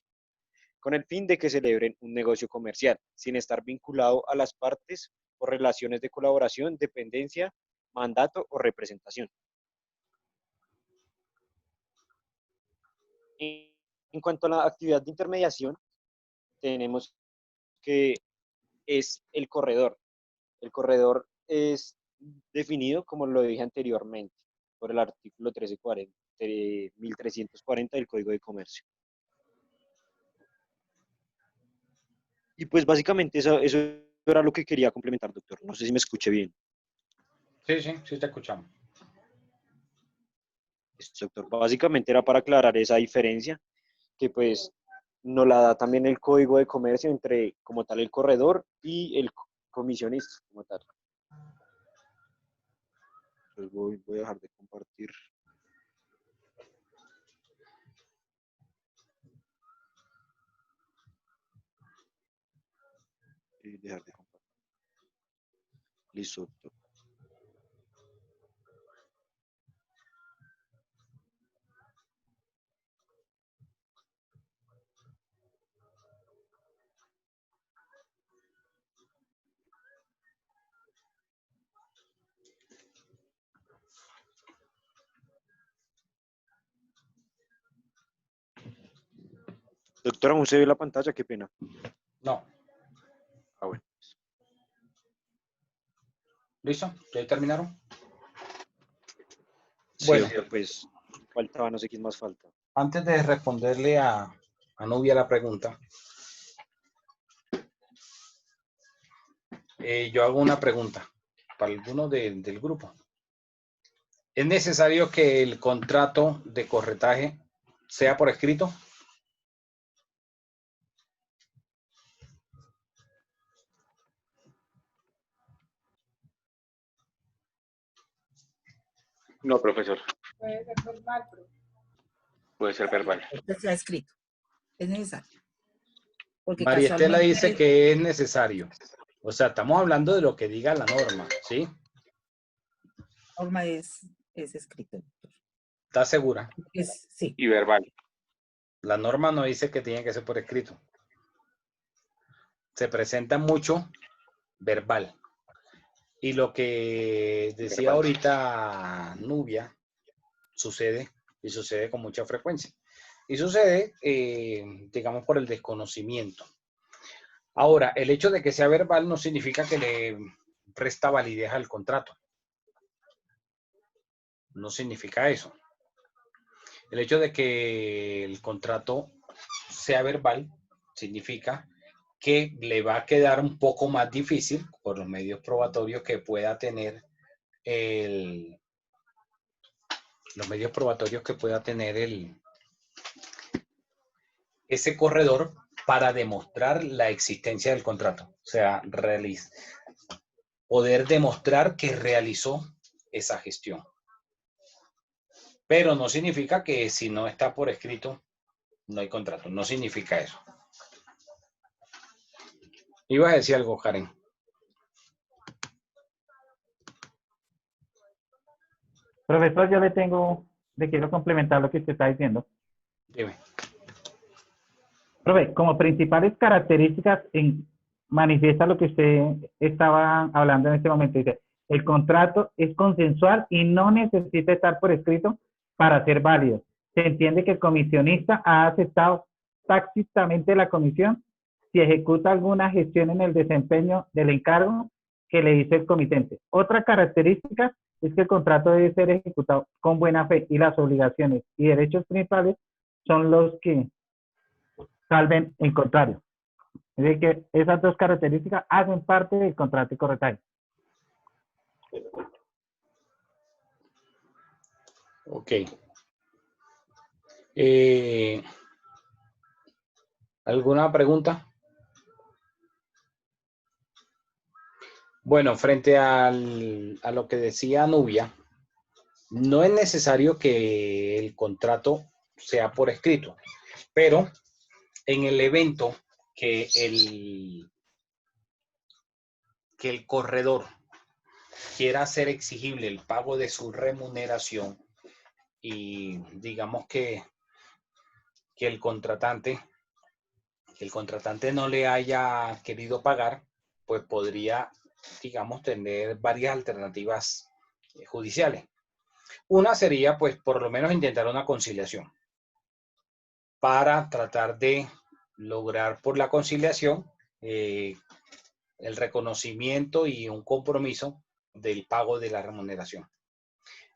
con el fin de que celebren un negocio comercial, sin estar vinculado a las partes por relaciones de colaboración, dependencia, mandato o representación. En cuanto a la actividad de intermediación, tenemos que es el corredor. El corredor es definido, como lo dije anteriormente, por el artículo 1340 del Código de Comercio. Y pues básicamente eso era lo que quería complementar, doctor. No sé si me escuché bien. Sí te escuchamos. Doctor, básicamente era para aclarar esa diferencia que pues nos la da también el Código de Comercio entre como tal el corredor y el comisionista como tal. Entonces voy a dejar de compartir. Y dejar de compartir. Listo, doctor. Doctora, ¿aún se ve la pantalla? Qué pena. No. Ah, bueno. ¿Listo? ¿Ya terminaron? Sí, Bueno. doctor, pues faltaba, no sé quién más falta. Antes de responderle a Nubia la pregunta, yo hago una pregunta para alguno del grupo. ¿Es necesario que el contrato de corretaje sea por escrito? No, profesor. Puede ser verbal, pero Puede ser verbal. esto está escrito. Es necesario. Porque María Estela casualmente dice que es necesario. O sea, estamos hablando de lo que diga la norma, ¿sí? la norma es escrito. ¿Estás segura? Sí. Y verbal. La norma no dice que tiene que ser por escrito. Se presenta mucho verbal. Y lo que decía Verbal. ahorita Nubia, sucede, y sucede con mucha frecuencia. Y sucede, digamos, por el desconocimiento. Ahora, el hecho de que sea verbal no significa que le resta validez al contrato. No significa eso. El hecho de que el contrato sea verbal significa que le va a quedar un poco más difícil por los medios probatorios que pueda tener ese corredor para demostrar la existencia del contrato. O sea, poder demostrar que realizó esa gestión. Pero no significa que si no está por escrito, no hay contrato. No significa eso. Ibas a decir algo, Karen. Profesor, yo le quiero complementar lo que usted está diciendo. Dime. Profe, como principales características manifiesta lo que usted estaba hablando en este momento. Dice, el contrato es consensual y no necesita estar por escrito para ser válido. Se entiende que el comisionista ha aceptado tácitamente la comisión si ejecuta alguna gestión en el desempeño del encargo que le hizo el comitente. Otra característica es que el contrato debe ser ejecutado con buena fe y las obligaciones y derechos principales son los que salven el contrario. Es decir, que esas dos características hacen parte del contrato de corretaje. Ok. ¿Alguna pregunta? Bueno, frente a lo que decía Nubia, no es necesario que el contrato sea por escrito, pero en el evento que el corredor quiera hacer exigible el pago de su remuneración y digamos que el contratante no le haya querido pagar, pues podría, digamos, tener varias alternativas judiciales. Una sería, pues, por lo menos intentar una conciliación para tratar de lograr por la conciliación el reconocimiento y un compromiso del pago de la remuneración.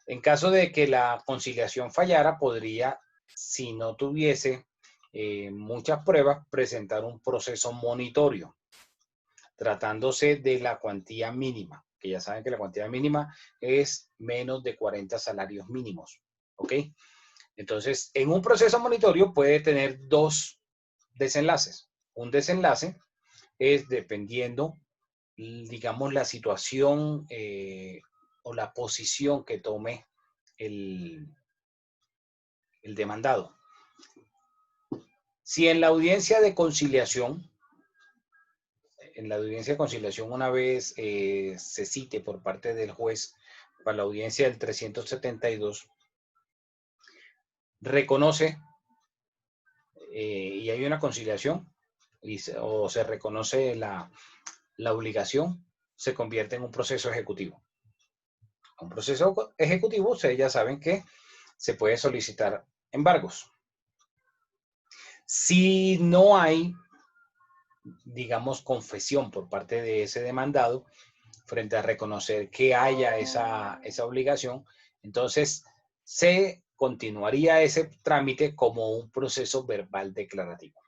En caso de que la conciliación fallara, podría, si no tuviese muchas pruebas, presentar un proceso monitorio, tratándose de la cuantía mínima, que ya saben que la cuantía mínima es menos de 40 salarios mínimos, ¿ok? Entonces, en un proceso monitorio puede tener dos desenlaces. Un desenlace es dependiendo, digamos, la situación o la posición que tome el demandado. Si en la audiencia de conciliación, una vez se cite por parte del juez para la audiencia del 372, reconoce y hay una conciliación o se reconoce la obligación, se convierte en un proceso ejecutivo. Un proceso ejecutivo, ustedes ya saben que se puede solicitar embargos. Si no hay, digamos, confesión por parte de ese demandado frente a reconocer que haya esa obligación, entonces se continuaría ese trámite como un proceso verbal declarativo.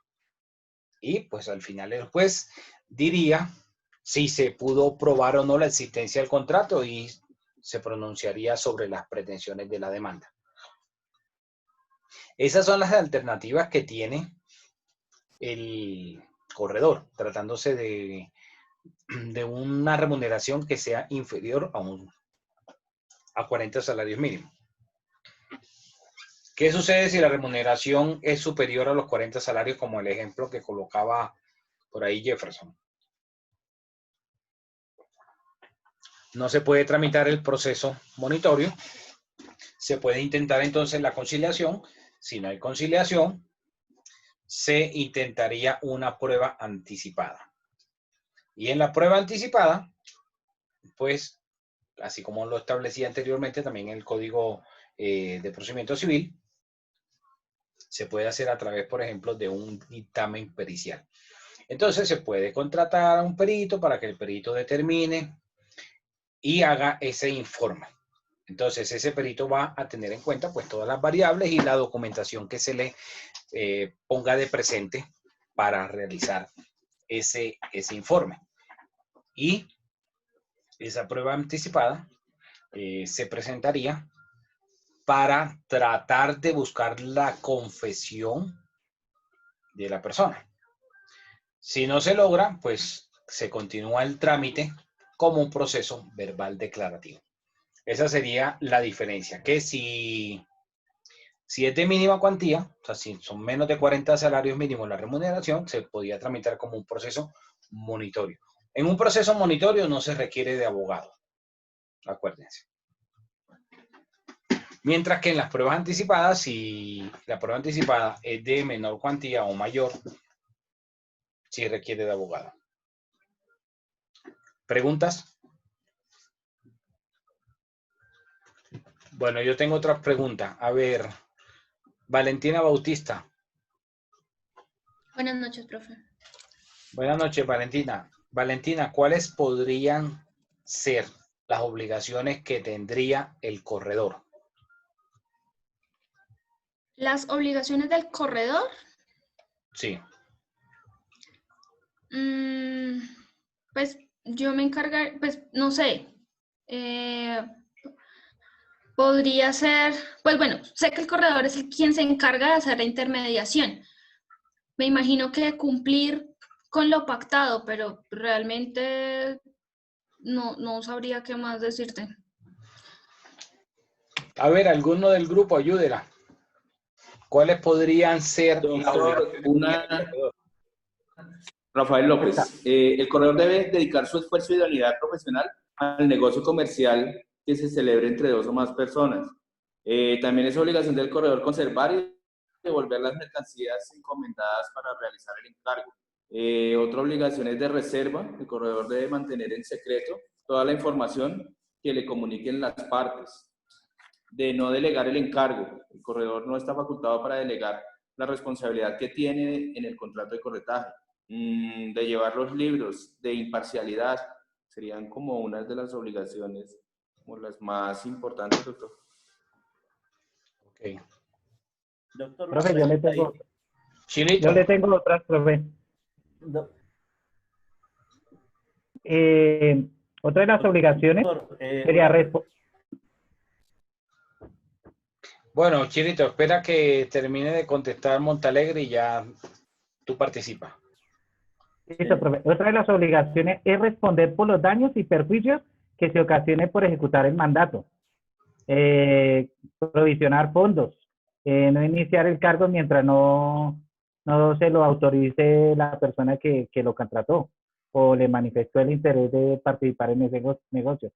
Y pues al final el juez diría si se pudo probar o no la existencia del contrato y se pronunciaría sobre las pretensiones de la demanda. Esas son las alternativas que tiene el corredor, tratándose de una remuneración que sea inferior a 40 salarios mínimos. ¿Qué sucede si la remuneración es superior a los 40 salarios, como el ejemplo que colocaba por ahí Jefferson? No se puede tramitar el proceso monitorio. Se puede intentar entonces la conciliación. Si no hay conciliación, se intentaría una prueba anticipada. Y en la prueba anticipada, pues, así como lo establecía anteriormente también el Código de Procedimiento Civil, se puede hacer a través, por ejemplo, de un dictamen pericial. Entonces se puede contratar a un perito para que el perito determine y haga ese informe. Entonces ese perito va a tener en cuenta pues todas las variables y la documentación que se le ponga de presente para realizar ese informe. Y esa prueba anticipada se presentaría para tratar de buscar la confesión de la persona. Si no se logra, pues se continúa el trámite como un proceso verbal declarativo. Esa sería la diferencia, que si es de mínima cuantía, o sea, si son menos de 40 salarios mínimos la remuneración, se podría tramitar como un proceso monitorio. En un proceso monitorio no se requiere de abogado, acuérdense. Mientras que en las pruebas anticipadas, si la prueba anticipada es de menor cuantía o mayor, sí requiere de abogado. ¿Preguntas? Bueno, yo tengo otra pregunta. A ver, Valentina Bautista. Buenas noches, profe. Buenas noches, Valentina. Valentina, ¿cuáles podrían ser las obligaciones que tendría el corredor? ¿Las obligaciones del corredor? Sí. Pues yo me encargaría, pues no sé, podría ser, pues bueno, sé que el corredor es quien se encarga de hacer la intermediación. Me imagino que cumplir con lo pactado, pero realmente no sabría qué más decirte. A ver, alguno del grupo, ayúdela. ¿Cuáles podrían ser las Doctor, Rafael López, el corredor debe dedicar su esfuerzo y idoneidad profesional al negocio comercial que se celebre entre dos o más personas. También es obligación del corredor conservar y devolver las mercancías encomendadas para realizar el encargo. Otra obligación es de reserva. El corredor debe mantener en secreto toda la información que le comuniquen las partes. De no delegar el encargo. El corredor no está facultado para delegar la responsabilidad que tiene en el contrato de corretaje. De llevar los libros, de imparcialidad, serían como unas de las obligaciones, como las más importantes, doctor. Ok. Doctor, Profe, yo le tengo otras, profe. Otra de las obligaciones sería Bueno, Chirito, espera que termine de contestar Montalegre y ya tú participas. Listo, profe. Otra de las obligaciones es responder por los daños y perjuicios que se ocasionen por ejecutar el mandato. Provisionar fondos. No iniciar el cargo mientras no se lo autorice la persona que lo contrató o le manifestó el interés de participar en ese negocio.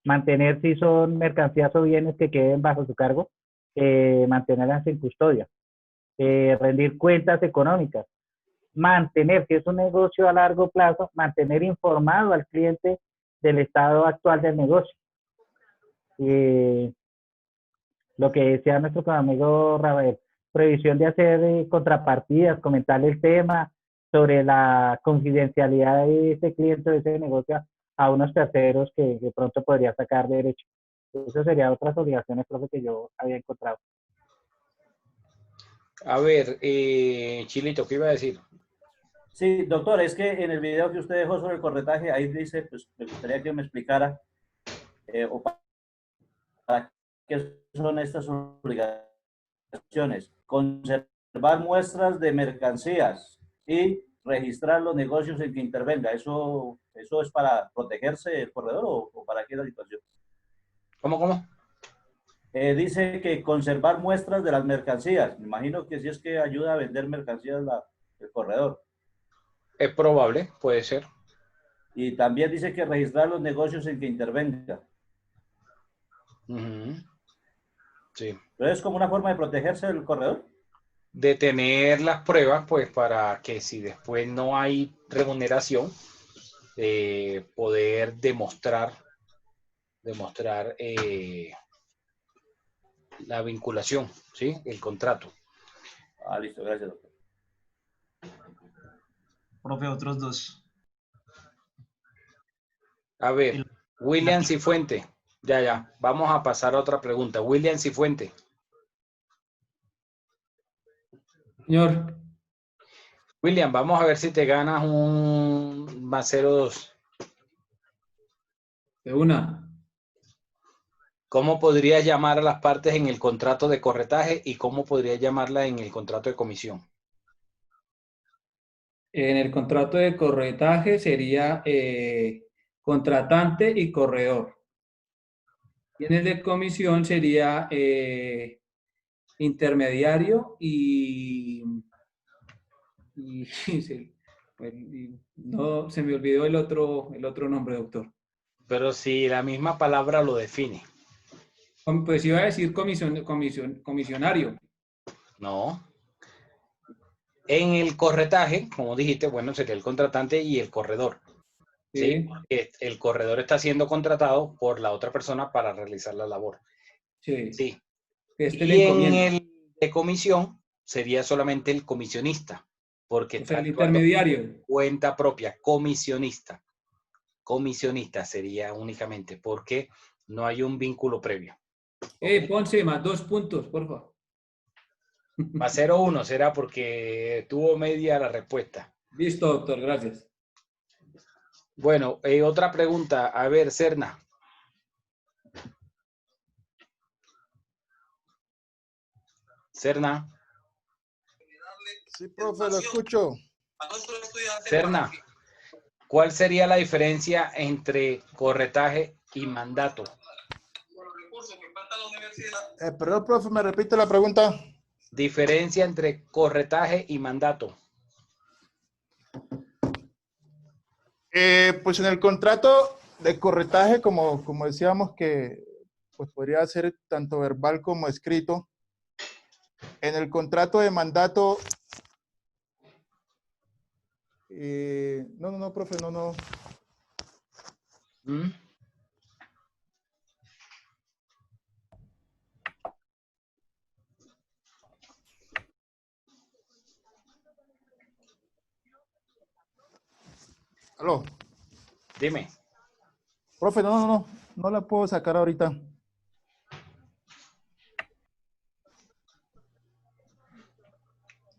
Mantener, si son mercancías o bienes que queden bajo su cargo, mantenerlas en custodia. Rendir cuentas económicas. Mantener, si es un negocio a largo plazo, mantener informado al cliente del estado actual del negocio. Lo que decía nuestro amigo Rafael, prohibición de hacer contrapartidas, comentarle el tema sobre la confidencialidad de ese cliente, de ese negocio, a unos terceros que de pronto podría sacar derecho. Eso serían otras obligaciones, profe, que yo había encontrado. A ver, Chilito, ¿qué iba a decir? Sí, doctor, es que en el video que usted dejó sobre el corretaje, ahí dice, pues me gustaría que me explicara o para qué son estas obligaciones. Conservar muestras de mercancías y registrar los negocios en que intervenga. ¿Eso es para protegerse el corredor o para qué la situación? ¿Cómo? Dice que conservar muestras de las mercancías. Me imagino que si es que ayuda a vender mercancías el corredor. Es probable, puede ser. Y también dice que registrar los negocios en que intervenga. Sí. Entonces, ¿es como una forma de protegerse del corredor? De tener las pruebas, pues, para que si después no hay remuneración, poder demostrar la vinculación, ¿sí? El contrato. Ah, listo, gracias, doctor. Profe, otros dos. A ver, William Cifuente. Ya. Vamos a pasar a otra pregunta. William Cifuente. Señor. William, vamos a ver si te ganas un +0,2. De una. ¿Cómo podrías llamar a las partes en el contrato de corretaje y cómo podrías llamarla en el contrato de comisión? En el contrato de corretaje sería contratante y corredor. Y en el de comisión sería intermediario y no, se me olvidó el otro nombre, doctor. Pero si la misma palabra lo define. Pues iba a decir comisionario. No. En el corretaje, como dijiste, bueno, sería el contratante y el corredor. ¿Sí? El corredor está siendo contratado por la otra persona para realizar la labor. Sí. Y en el de comisión sería solamente el comisionista, porque está el intermediario. Cuenta propia, comisionista. Comisionista sería únicamente porque no hay un vínculo previo. Ponce, más 2 puntos, por favor. +0,1 será porque tuvo media la respuesta. Listo, doctor, gracias. Bueno, otra pregunta. A ver, Serna. Serna. Sí, profe, lo escucho. Serna, ¿cuál sería la diferencia entre corretaje y mandato? Perdón, profe, ¿me repite la pregunta? Diferencia entre corretaje y mandato. Pues en el contrato de corretaje, como decíamos que pues podría ser tanto verbal como escrito. En el contrato de mandato, no, profe, no. Aló. Dime. Profe, no la puedo sacar ahorita.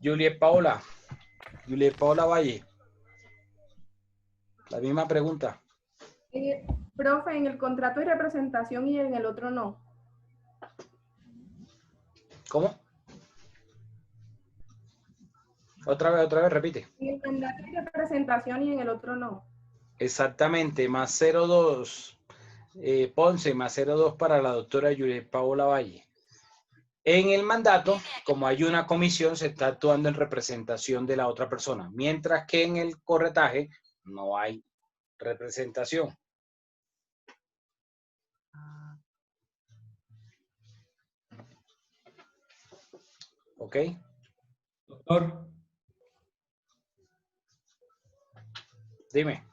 Juliet Paola Valle. La misma pregunta. Profe, en el contrato hay representación y en el otro no. ¿Cómo? Otra vez, repite. En el mandato hay representación y en el otro no. Exactamente, +0,2. Ponce, +0,2 para la doctora Juliet Paola Valle. En el mandato, como hay una comisión, se está actuando en representación de la otra persona, mientras que en el corretaje no hay representación. ¿Ok? Doctor. Dime.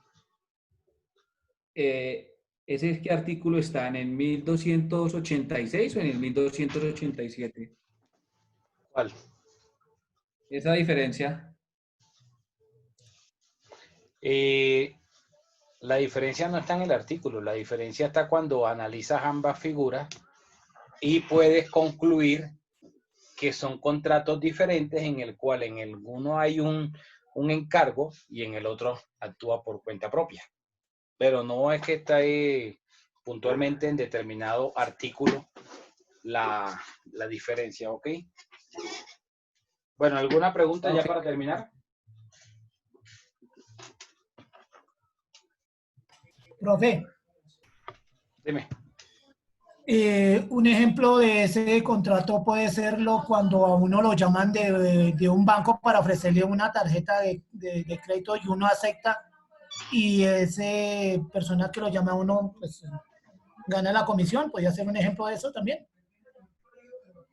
¿Ese qué artículo está? ¿En el 1286 o en el 1287? ¿Cuál? esa diferencia? La diferencia no está en el artículo, la diferencia está cuando analizas ambas figuras y puedes concluir que son contratos diferentes en el cual en el uno hay un encargo y en el otro actúa por cuenta propia. Pero no es que está puntualmente en determinado artículo la diferencia, ¿ok? Bueno, ¿alguna pregunta ya para terminar? Profe. Dime. Un ejemplo de ese contrato puede serlo cuando a uno lo llaman de un banco para ofrecerle una tarjeta de crédito y uno acepta y ese persona que lo llama a uno pues gana la comisión. ¿Podría ser un ejemplo de eso también?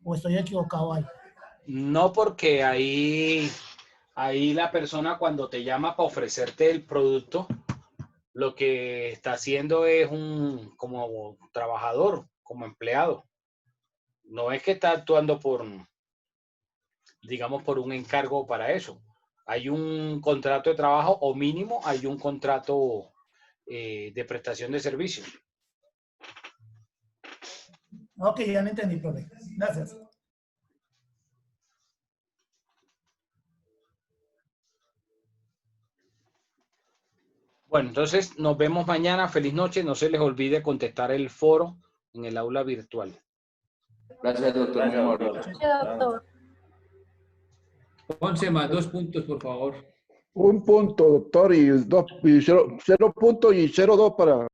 ¿O estoy equivocado ahí? No, porque ahí la persona cuando te llama para ofrecerte el producto, lo que está haciendo es como trabajador, como empleado. No es que está actuando digamos, por un encargo para eso. Hay un contrato de trabajo o mínimo hay un contrato de prestación de servicio. Ok, ya lo entendí, profe. Gracias. Bueno, entonces nos vemos mañana. Feliz noche. No se les olvide contestar el foro en el aula virtual. Gracias, doctor. Gracias, Muy doctor. amable. Doctor. 11 más 2 puntos, por favor. Un punto, doctor, y 0 puntos y 0,2 para